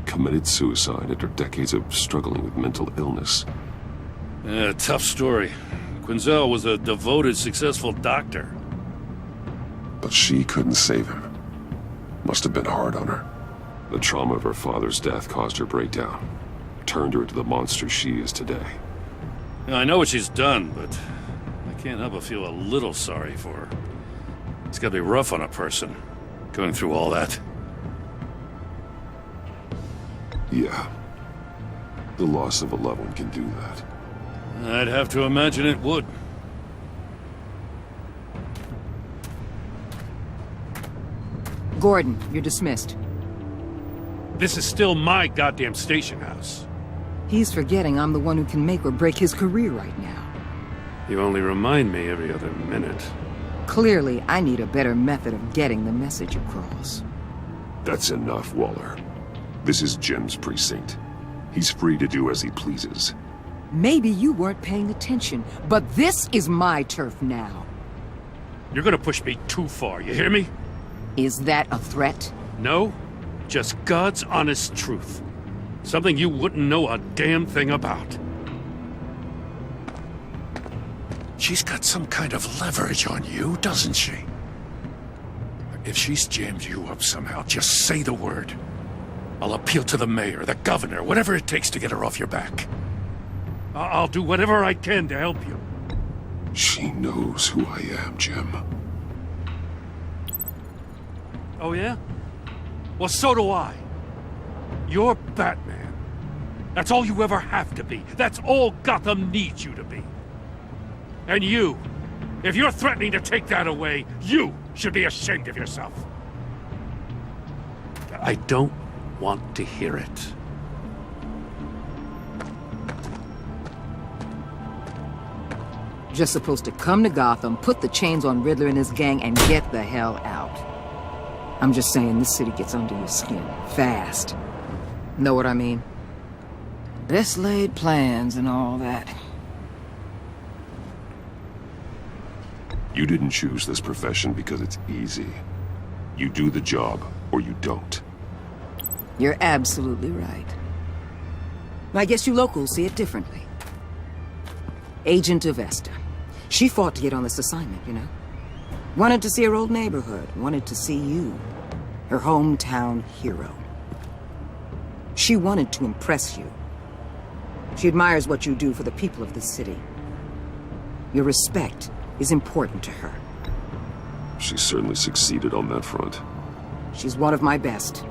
committed suicide after decades of struggling with mental illness. Yeah, tough story. Quinzel was a devoted, successful doctor. But she couldn't save him. Must have been hard on her. The trauma of her father's death caused her breakdown. Turned her into the monster she is today. I know what she's done, but I can't help but feel a little sorry for her. It's gotta be rough on a person, going through all that. Yeah. The loss of a loved one can do that. I'd have to imagine it would. Gordon, you're dismissed. This is still my goddamn station house. He's forgetting I'm the one who can make or break his career right now. You only remind me every other minute. Clearly, I need a better method of getting the message across. That's enough, Waller. This is Jim's precinct. He's free to do as he pleases. Maybe you weren't paying attention, but this is my turf now. You're gonna push me too far, you hear me? Is that a threat? No, just God's honest truth. Something you wouldn't know a damn thing about. She's got some kind of leverage on you, doesn't she? If she's jammed you up somehow, just say the word. I'll appeal to the mayor, the governor, whatever it takes to get her off your back. I'll do whatever I can to help you. She knows who I am, Jim. Oh yeah? Well, so do I. You're Batman. That's all you ever have to be. That's all Gotham needs you to be. And you, if you're threatening to take that away, you should be ashamed of yourself. I don't want to hear it. Just supposed to come to Gotham, put the chains on Riddler and his gang, and get the hell out. I'm just saying, this city gets under your skin. Fast. Know what I mean? Best laid plans and all that. You didn't choose this profession because it's easy. You do the job, or you don't. You're absolutely right. I guess you locals see it differently. Agent Avesta. She fought to get on this assignment, you know? Wanted to see her old neighborhood. Wanted to see you. Her hometown hero. She wanted to impress you. She admires what you do for the people of this city. Your respect is important to her. She certainly succeeded on that front. She's one of my best.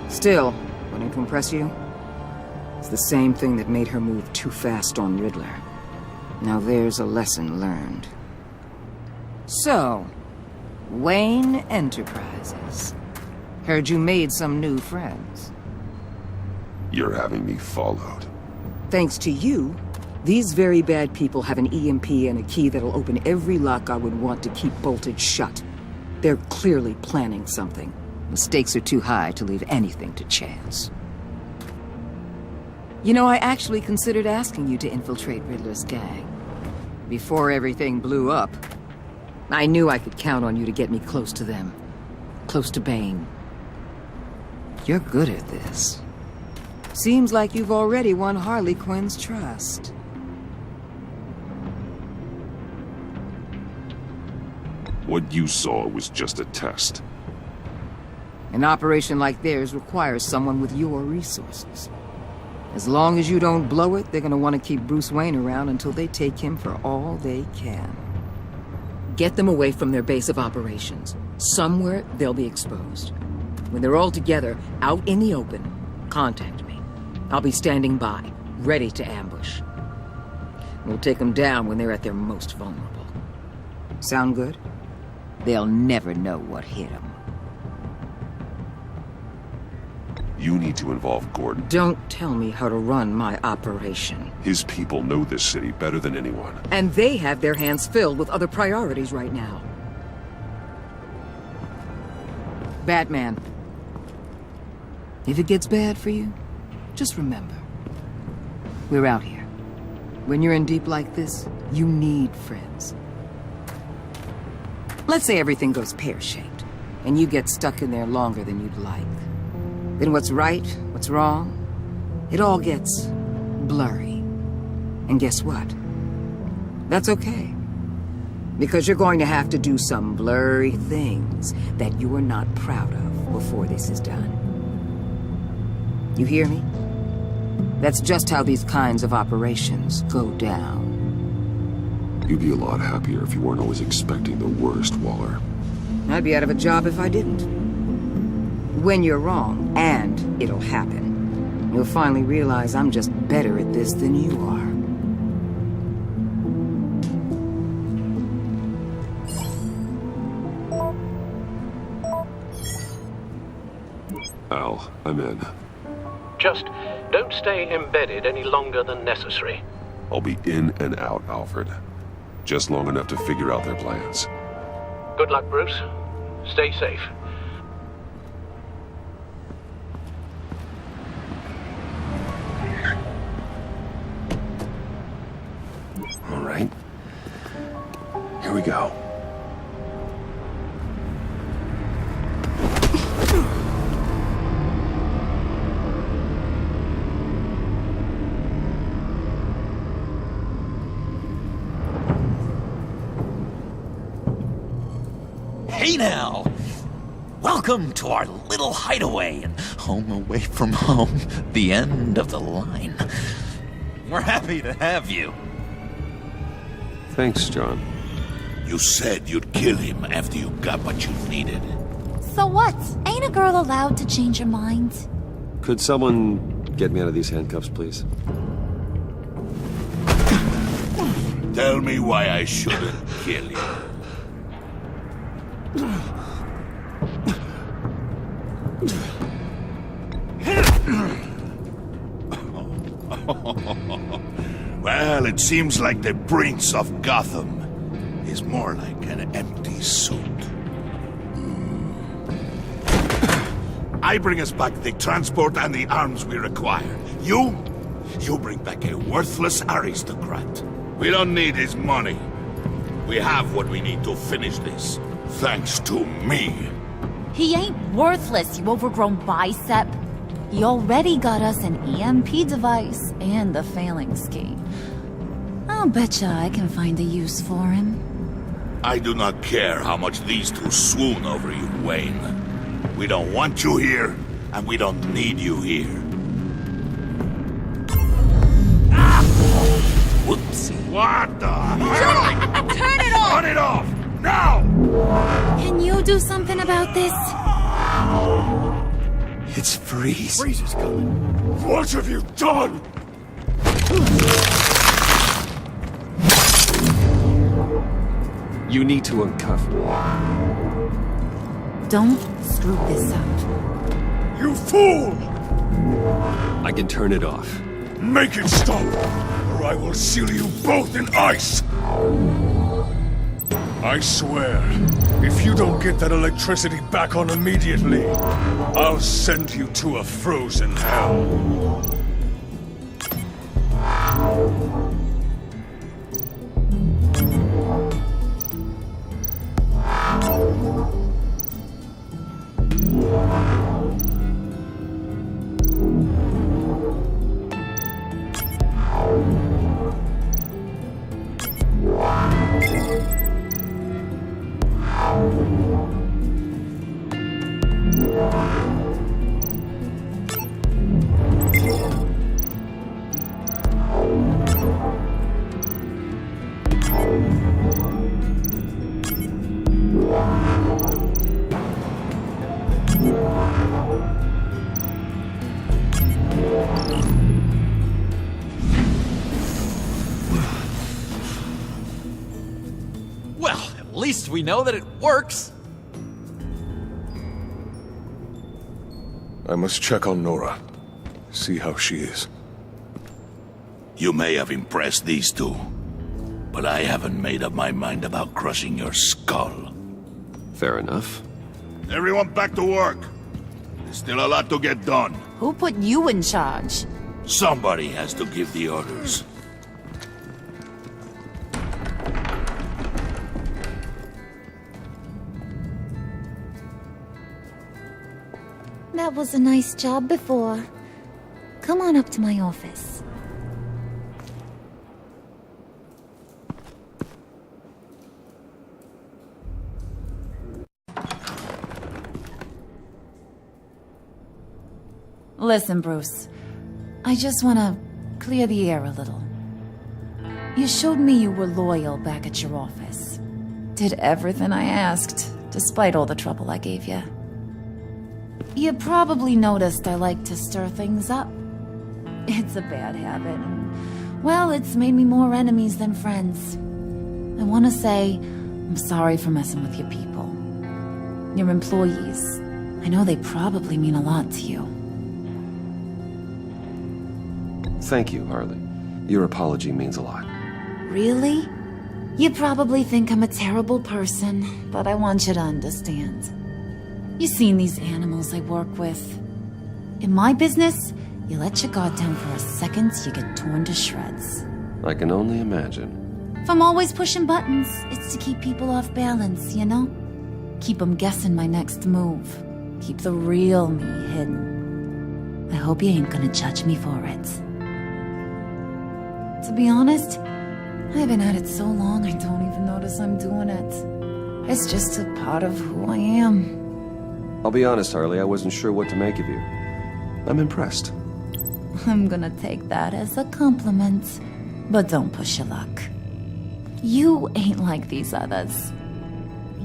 Still, wanting to impress you? It's the same thing that made her move too fast on Riddler. Now there's a lesson learned. So, Wayne Enterprises. Heard you made some new friends. You're having me followed. Thanks to you, these very bad people have an EMP and a key that'll open every lock I would want to keep bolted shut. They're clearly planning something. The stakes are too high to leave anything to chance. You know, I actually considered asking you to infiltrate Riddler's gang. Before everything blew up, I knew I could count on you to get me close to them. Close to Bane. You're good at this. Seems like you've already won Harley Quinn's trust. What you saw was just a test. An operation like theirs requires someone with your resources. As long as you don't blow it, they're gonna want to keep Bruce Wayne around until they take him for all they can. Get them away from their base of operations. Somewhere they'll be exposed. When they're all together, out in the open, contact me. I'll be standing by, ready to ambush. We'll take them down when they're at their most vulnerable. Sound good? They'll never know what hit them. You need to involve Gordon. Don't tell me how to run my operation. His people know this city better than anyone. And they have their hands filled with other priorities right now. Batman. If it gets bad for you, just remember. We're out here. When you're in deep like this, you need friends. Let's say everything goes pear-shaped, and you get stuck in there longer than you'd like. Then what's right, what's wrong, it all gets blurry. And guess what? That's okay. Because you're going to have to do some blurry things that you are not proud of before this is done. You hear me? That's just how these kinds of operations go down. You'd be a lot happier if you weren't always expecting the worst, Waller. I'd be out of a job if I didn't. When you're wrong, and it'll happen, you'll finally realize I'm just better at this than you are. Al, I'm in. Just don't stay embedded any longer than necessary. I'll be in and out, Alfred. Just long enough to figure out their plans. Good luck, Bruce. Stay safe. All right. Here we go. Hey now! Welcome to our little hideaway and home away from home, the end of the line. We're happy to have you. Thanks, John. You said you'd kill him after you got what you needed. So what? Ain't a girl allowed to change her mind? Could someone get me out of these handcuffs, please? Tell me why I shouldn't kill you. Well, it seems like the Prince of Gotham is more like an empty suit. I bring us back the transport and the arms we require. You bring back a worthless aristocrat. We don't need his money. We have what we need to finish this, thanks to me. He ain't worthless, you overgrown bicep. He already got us an EMP device and the phalanx key. I'll betcha I can find a use for him. I do not care how much these two swoon over you, Wayne. We don't want you here, and we don't need you here. Whoopsie. What the hell? Turn it off! Turn it off! Now! Can you do something about this? It's Freeze. Freeze is coming. What have you done? You need to uncuff me. Don't screw this up. You fool! I can turn it off. Make it stop, or I will seal you both in ice! I swear, if you don't get that electricity back on immediately, I'll send you to a frozen hell. Well, at least we know that it works. I must check on Nora. See how she is. You may have impressed these two, but I haven't made up my mind about crushing your skull. Fair enough. Everyone back to work. There's still a lot to get done. Who put you in charge? Somebody has to give the orders. That was a nice job before. Come on up to my office. Listen, Bruce. I just want to clear the air a little. You showed me you were loyal back at your office. Did everything I asked, despite all the trouble I gave you. You probably noticed I like to stir things up. It's a bad habit, and, well, it's made me more enemies than friends. I want to say I'm sorry for messing with your people. Your employees. I know they probably mean a lot to you. Thank you, Harley. Your apology means a lot. Really? You probably think I'm a terrible person, but I want you to understand. You've seen these animals I work with. In my business, you let your guard down for a second, you get torn to shreds. I can only imagine. If I'm always pushing buttons, it's to keep people off balance, you know? Keep them guessing my next move. Keep the real me hidden. I hope you ain't gonna judge me for it. To be honest, I've been at it so long I don't even notice I'm doing it. It's just a part of who I am. I'll be honest, Harley, I wasn't sure what to make of you. I'm impressed. I'm gonna take that as a compliment, but don't push your luck. You ain't like these others.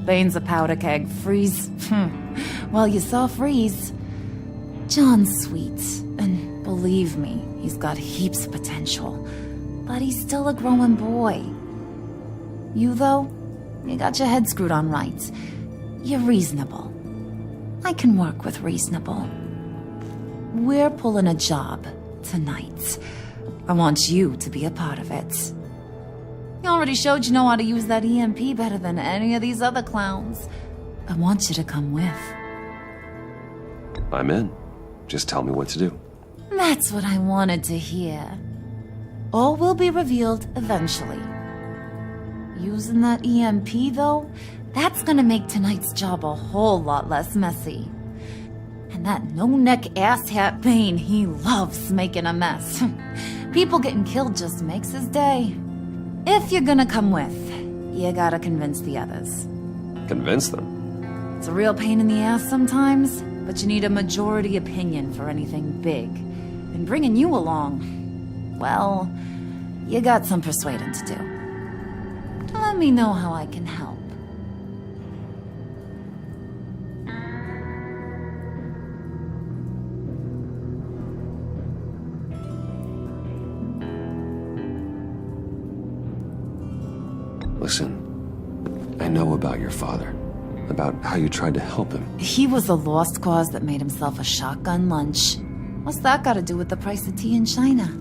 Bane's a powder keg, Freeze. Well, you saw Freeze. John's sweet, and believe me, he's got heaps of potential. But he's still a growing boy. You, though, you got your head screwed on right. You're reasonable. I can work with reasonable. We're pulling a job tonight. I want you to be a part of it. You already showed you know how to use that EMP better than any of these other clowns. I want you to come with. I'm in. Just tell me what to do. That's what I wanted to hear. All will be revealed eventually. Using that EMP, though, that's gonna make tonight's job a whole lot less messy. And that no-neck asshat Bane, he loves making a mess. People getting killed just makes his day. If you're gonna come with, you gotta convince the others. Convince them? It's a real pain in the ass sometimes, but you need a majority opinion for anything big. And bringing you along, well, you got some persuading to do. Let me know how I can help. Listen, I know about your father. About how you tried to help him. He was a lost cause that made himself a shotgun lunch. What's that got to do with the price of tea in China?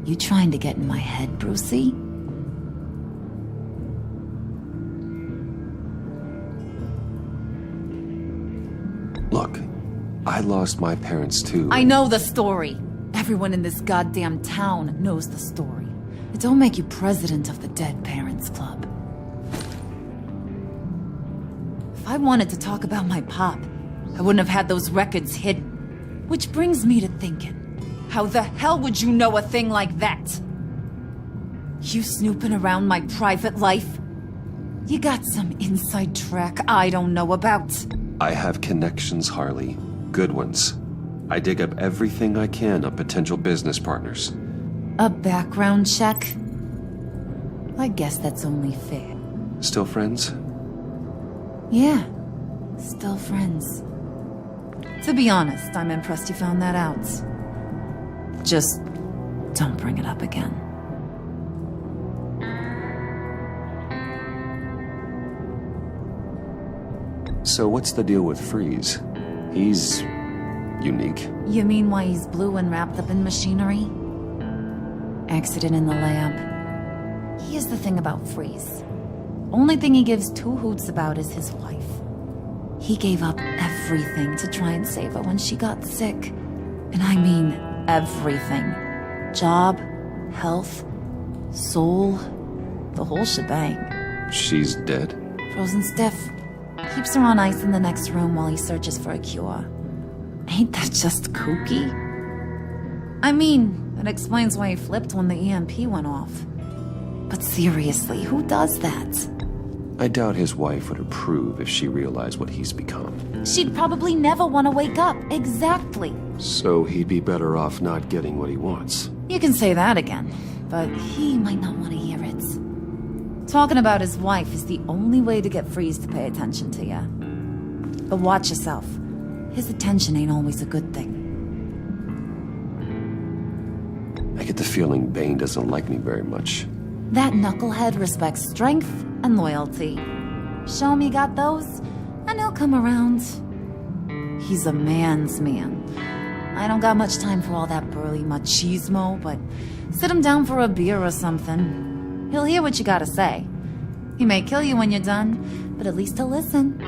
You trying to get in my head, Brucey? Look, I lost my parents too. I know the story. Everyone in this goddamn town knows the story. It don't make you president of the Dead Parents Club. If I wanted to talk about my pop, I wouldn't have had those records hidden. Which brings me to thinking, how the hell would you know a thing like that? You snooping around my private life? You got some inside track I don't know about. I have connections, Harley. Good ones. I dig up everything I can on potential business partners. A background check? I guess that's only fair. Still friends? Yeah, still friends. To be honest, I'm impressed you found that out. Just don't bring it up again. So what's the deal with Freeze? He's unique. You mean why he's blue and wrapped up in machinery? Accident in the lab. Here's the thing about Freeze. Only thing he gives two hoots about is his wife. He gave up everything to try and save her when she got sick. And I mean everything. Job, health, soul, the whole shebang. She's dead? Frozen stiff. Keeps her on ice in the next room while he searches for a cure. Ain't that just kooky? I mean, it explains why he flipped when the EMP went off. But seriously, who does that? I doubt his wife would approve if she realized what he's become. She'd probably never want to wake up. Exactly. So he'd be better off not getting what he wants. You can say that again, but he might not want to hear it. Talking about his wife is the only way to get Freeze to pay attention to you. But watch yourself. His attention ain't always a good thing. I get the feeling Bane doesn't like me very much. That knucklehead respects strength and loyalty. Show him you got those, and he'll come around. He's a man's man. I don't got much time for all that burly machismo, but sit him down for a beer or something. He'll hear what you gotta say. He may kill you when you're done, but at least he'll listen.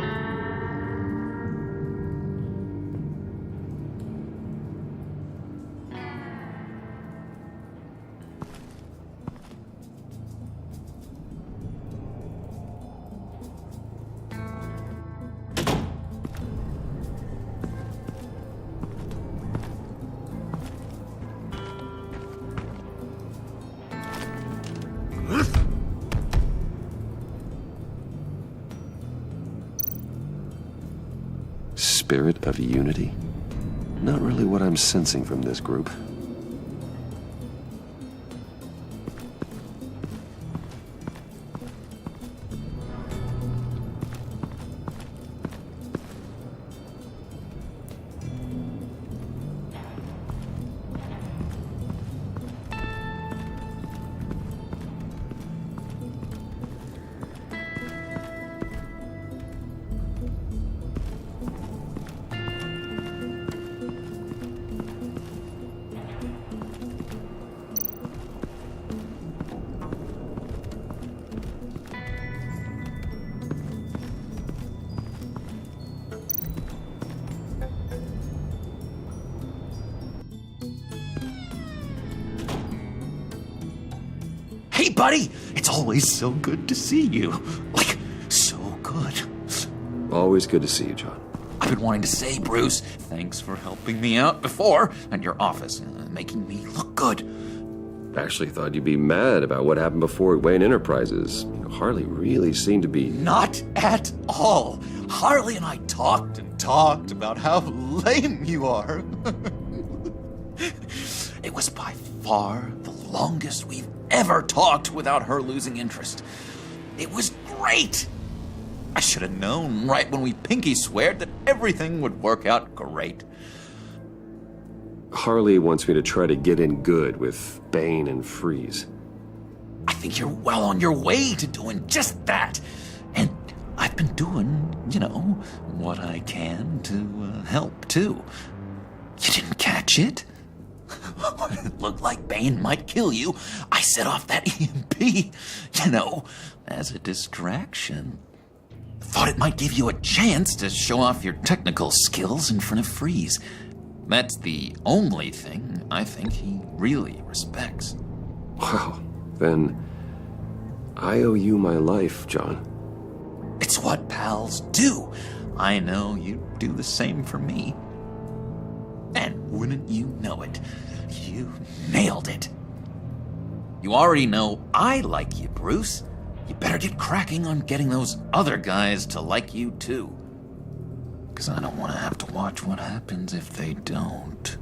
Spirit of unity? Not really what I'm sensing from this group. Hey, buddy! It's always so good to see you. Like, so good. Always good to see you, John. I've been wanting to say, Bruce, thanks for helping me out before at your office, making me look good. Actually thought you'd be mad about what happened before at Wayne Enterprises. Harley really seemed to be... Not at all. Harley and I talked and talked about how lame you are. It was by far the longest we've ever talked without her losing interest. It was great. I should have known right when we pinky sweared that everything would work out great. Harley wants me to try to get in good with Bane and Freeze. I think you're well on your way to doing just that. And I've been doing, you know, what I can to help, too. You didn't catch it? When it looked like Bane might kill you, I set off that EMP, you know, as a distraction. Thought it might give you a chance to show off your technical skills in front of Freeze. That's the only thing I think he really respects. Wow, then I owe you my life, John. It's what pals do. I know you'd do the same for me. And wouldn't you know it, you nailed it. You already know I like you, Bruce. You better get cracking on getting those other guys to like you, too. Because I don't want to have to watch what happens if they don't.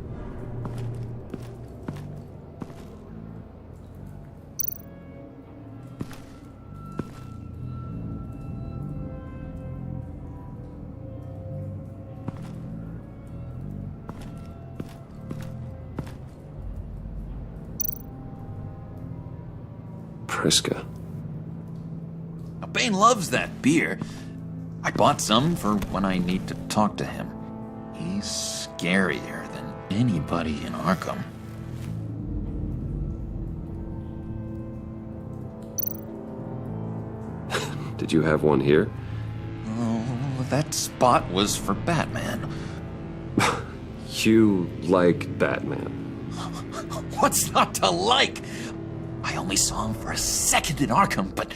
Priska. Now, Bane loves that beer. I bought some for when I need to talk to him. He's scarier than anybody in Arkham. Did you have one here? Oh, that spot was for Batman. You like Batman? What's not to like? I only saw him for a second in Arkham, but...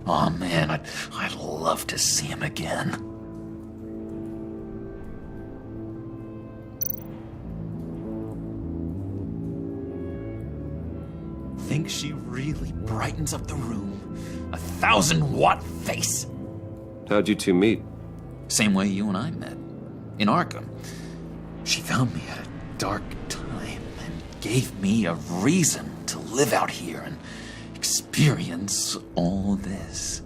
oh man, I'd love to see him again. Think she really brightens up the room? 1,000-watt face! How'd you two meet? Same way you and I met. In Arkham. She found me at a dark time and gave me a reason to live out here and experience all this.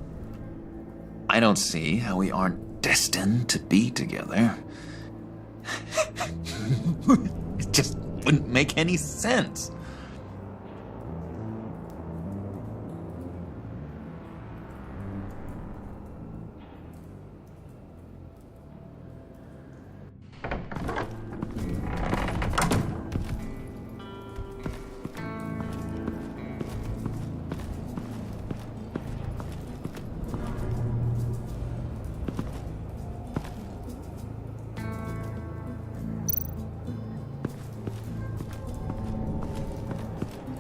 I don't see how we aren't destined to be together. It just wouldn't make any sense.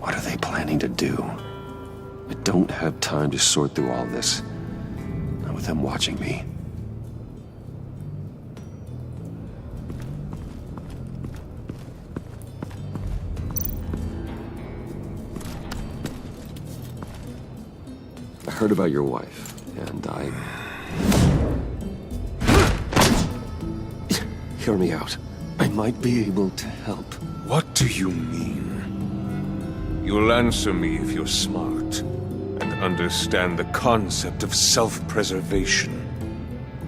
What are they planning to do? I don't have time to sort through all this. Not with them watching me. I heard about your wife, and Hear me out. I might be able to help. What do you mean? You'll answer me if you're smart and understand the concept of self-preservation.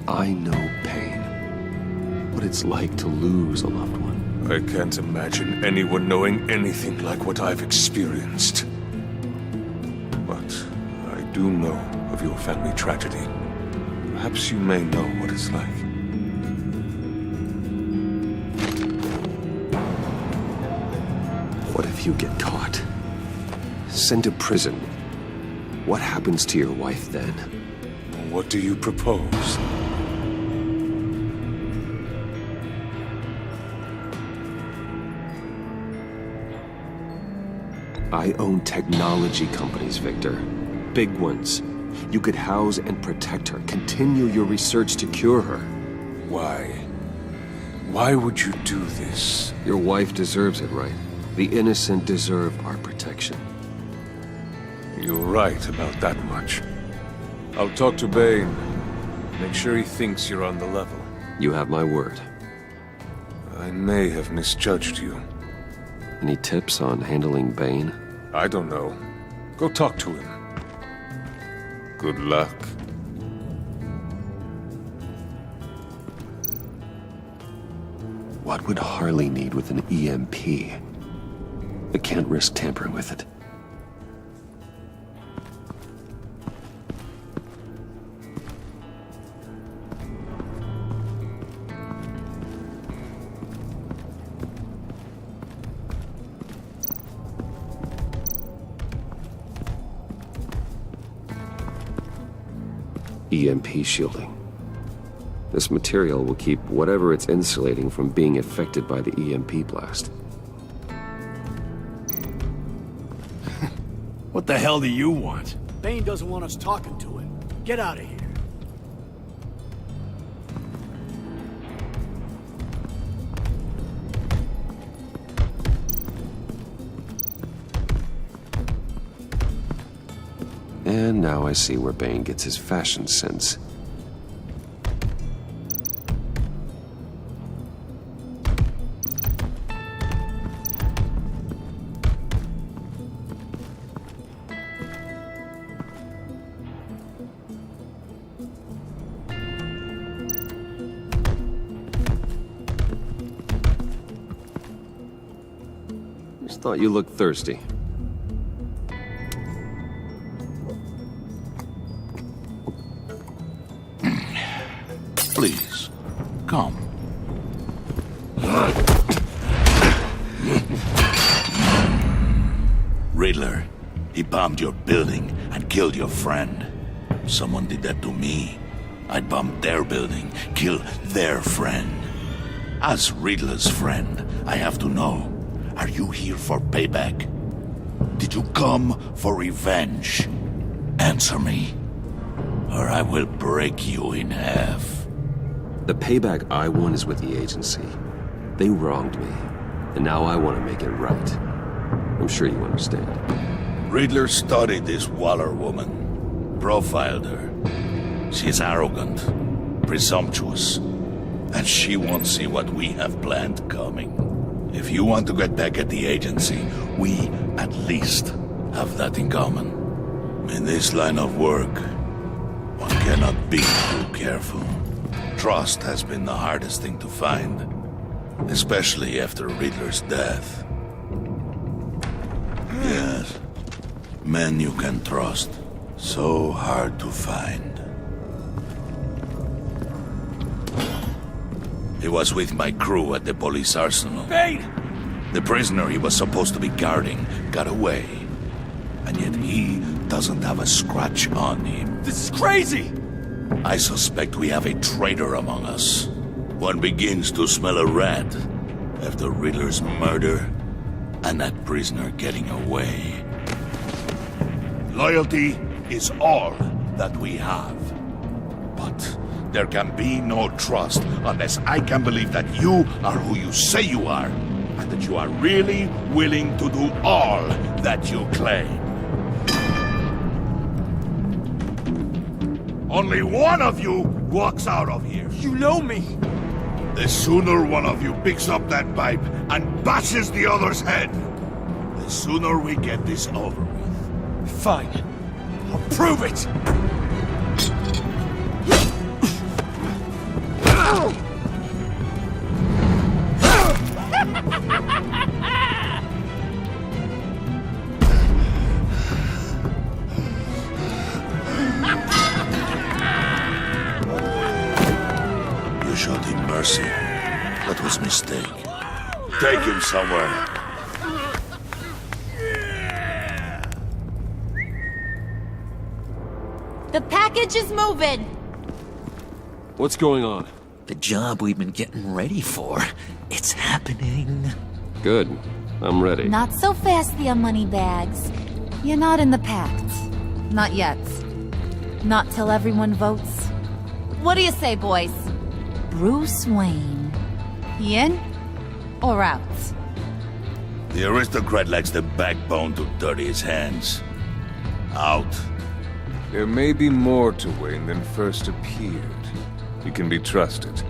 I know pain. What it's like to lose a loved one. I can't imagine anyone knowing anything like what I've experienced. But I do know of your family tragedy. Perhaps you may know what it's like. What if you get caught? Sent to prison. What happens to your wife then? What do you propose? I own technology companies, Victor. Big ones. You could house and protect her. Continue your research to cure her. Why? Why would you do this? Your wife deserves it, right? The innocent deserve our protection. You're right about that much. I'll talk to Bane. Make sure he thinks you're on the level. You have my word. I may have misjudged you. Any tips on handling Bane? I don't know. Go talk to him. Good luck. What would Harley need with an EMP? I can't risk tampering with it. EMP shielding. This material will keep whatever it's insulating from being affected by the EMP blast. What the hell do you want? Bane doesn't want us talking to him. Get out of here. And now I see where Bane gets his fashion sense. Just thought you looked thirsty. Please, come. Riddler. He bombed your building and killed your friend. If someone did that to me, I'd bomb their building, kill their friend. As Riddler's friend, I have to know, are you here for payback? Did you come for revenge? Answer me, or I will break you in half. The payback I want is with the agency. They wronged me, and now I want to make it right. I'm sure you understand. Riddler studied this Waller woman, profiled her. She's arrogant, presumptuous, and she won't see what we have planned coming. If you want to get back at the agency, we at least have that in common. In this line of work, one cannot be too careful. Trust has been the hardest thing to find, especially after Riddler's death. Yes, men you can trust, so hard to find. He was with my crew at the police arsenal. Bane! The prisoner he was supposed to be guarding got away. And yet he doesn't have a scratch on him. This is crazy! I suspect we have a traitor among us. One begins to smell a rat after Riddler's murder and that prisoner getting away. Loyalty is all that we have. But there can be no trust unless I can believe that you are who you say you are, and that you are really willing to do all that you claim. Only one of you walks out of here. You know me! The sooner one of you picks up that pipe and bashes the other's head, the sooner we get this over with. Fine. I'll prove it! You showed him mercy. That was a mistake. Take him somewhere. The package is moving! What's going on? The job we've been getting ready for. It's happening. Good. I'm ready. Not so fast, the moneybags. You're not in the Pact. Not yet. Not till everyone votes. What do you say, boys? Bruce Wayne. He in or out? The aristocrat lacks the backbone to dirty his hands. Out. There may be more to Wayne than first appeared. He can be trusted.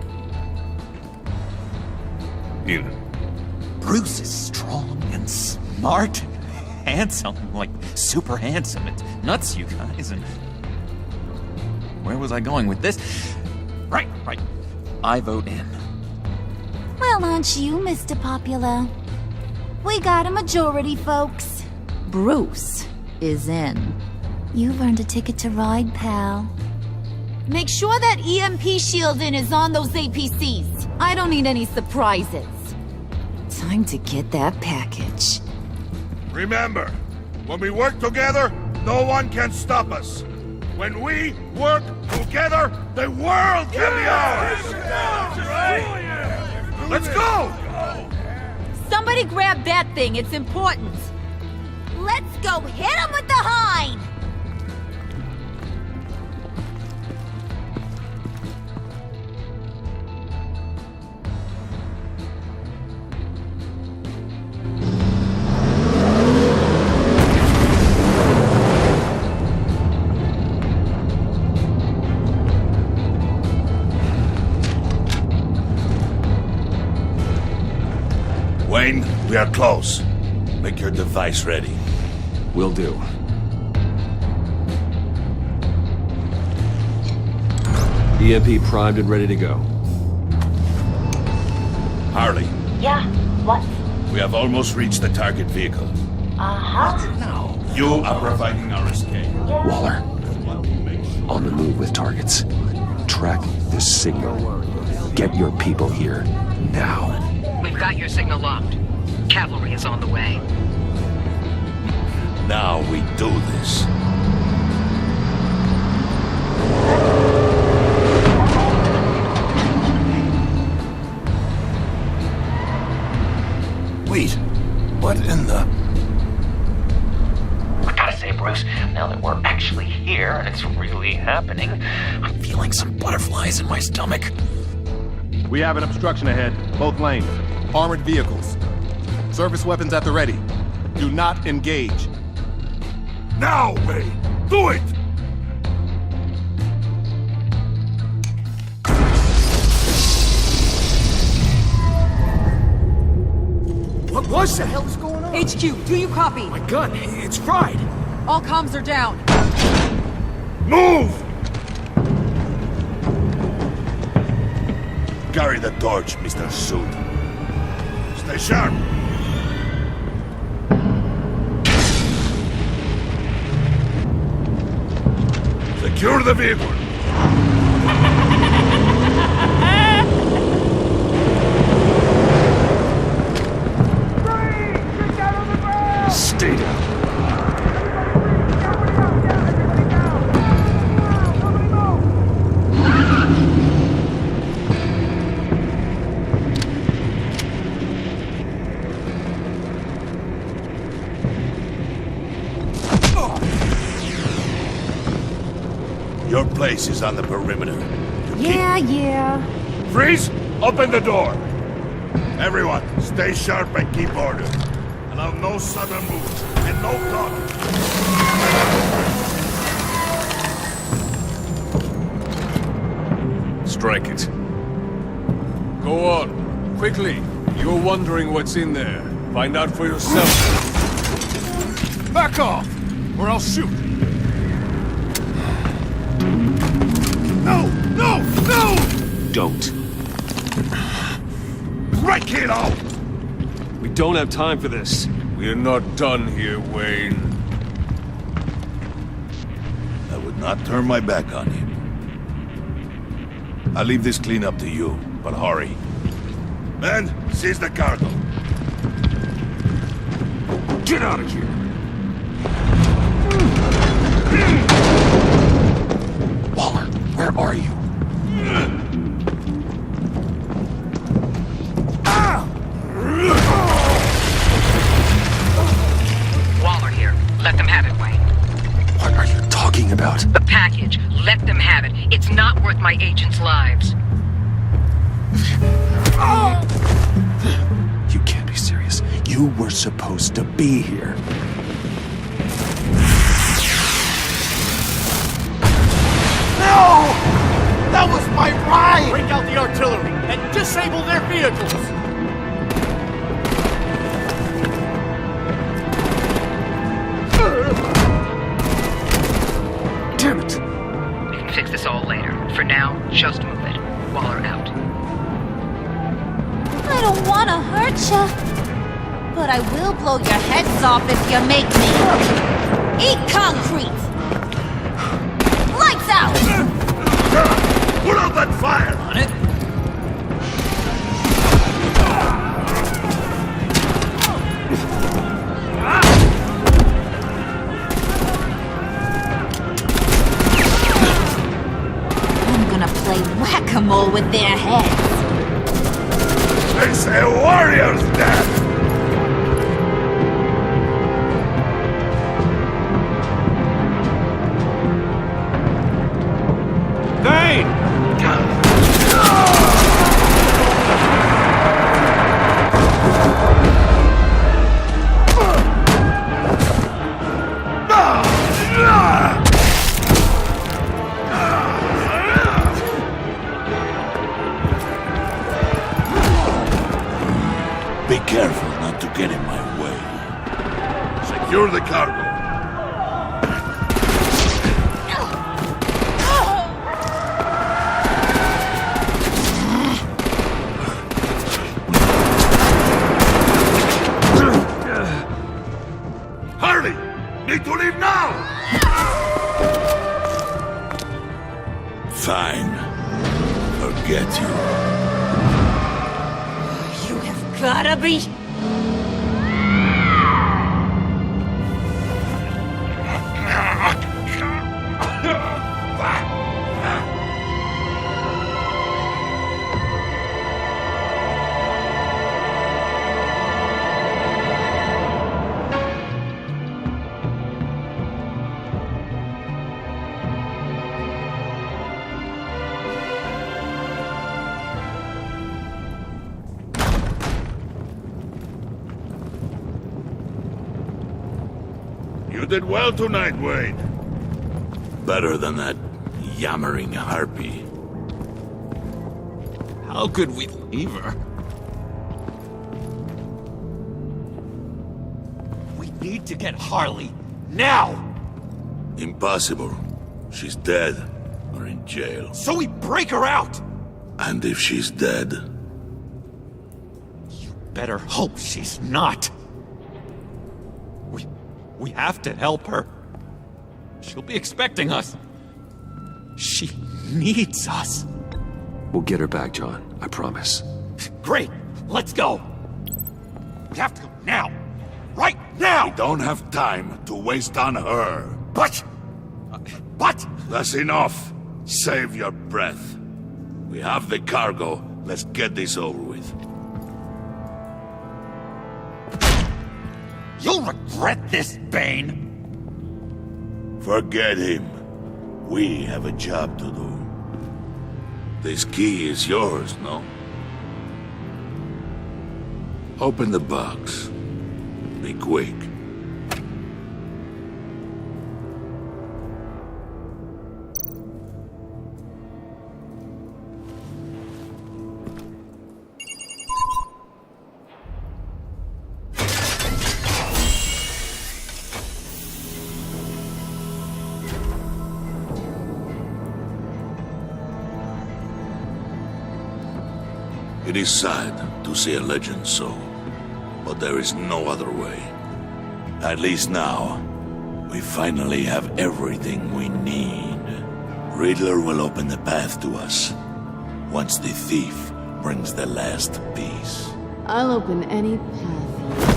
In. Bruce is strong and smart, handsome, like super handsome. It's nuts, you guys. And where was I going with this? Right. I vote in. Well, aren't you, Mr. Popular? We got a majority, folks. Bruce is in. You've earned a ticket to ride, pal. Make sure that EMP shielding is on those APCs. I don't need any surprises. Time to get that package. Remember, when we work together, no one can stop us. When we work together, the world can be ours! Let's go! Somebody grab that thing, it's important. Let's go hit him with the hind! Wayne, we are close. Make your device ready. Will do. EMP primed and ready to go. Harley, Yeah, what? we have almost reached the target vehicle. Uh-huh. You are providing our escape. Waller, on the move with targets. Track this signal. Get your people here, now. We've got your signal locked. Cavalry is on the way. Now we do this. Wait, what in the... I gotta say, Bruce, now that we're actually here and it's really happening, I'm feeling some butterflies in my stomach. We have an obstruction ahead, both lanes. Armored vehicles. Service weapons at the ready. Do not engage. Now, Wayne! Do it! What was that? What the hell is going on? HQ, do you copy? My gun, it's fried. All comms are down. Move! Carry the torch, Mr. Suit. Stay sharp. Secure the vehicle. Stay down. Your place is on the perimeter. Yeah. Freeze! Open the door! Everyone, stay sharp and keep order. Allow no sudden moves and no talking. Strike it. Go on. Quickly. You're wondering what's in there. Find out for yourself. Back off, or I'll shoot. No! Don't. Right, kiddo! We don't have time for this. We're not done here, Wayne. I would not turn my back on him. I'll leave this clean up to you, but hurry. Men, seize the cargo. Get out of here! Waller, where are you? Waller here. Let them have it, Wayne. What are you talking about? The package. Let them have it. It's not worth my agents' lives. You can't be serious. You were supposed to be here. No! That was my ride! Bring out the artillery and disable their vehicles! Damn it! We can fix this all later. For now, just move it. Waller out. I don't want to hurt ya, but I will blow your heads off if you make me. Eat concrete! Lights out! Put out that fire! On it. I'm gonna play whack-a-mole with their heads. It's a warrior's death! Be careful not to get in my way. Secure the cargo. Hurry! Need to leave now! Fine. Forget you. Gotta be... You did well tonight, Wade. Better than that yammering harpy. How could we leave her? We need to get Harley, now! Impossible. She's dead, or in jail. So we break her out! And if she's dead... You better hope she's not. We have to help her. She'll be expecting us. She needs us. We'll get her back, John. I promise. Great! Let's go! We have to go now! Right now! We don't have time to waste on her. But... That's enough. Save your breath. We have the cargo. Let's get this over with. You'll regret this, Bane! Forget him. We have a job to do. This key is yours, no? Open the box. Be quick. It is sad to see a legend so, but there is no other way. At least now, we finally have everything we need. Riddler will open the path to us, once the thief brings the last piece. I'll open any path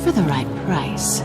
for the right price.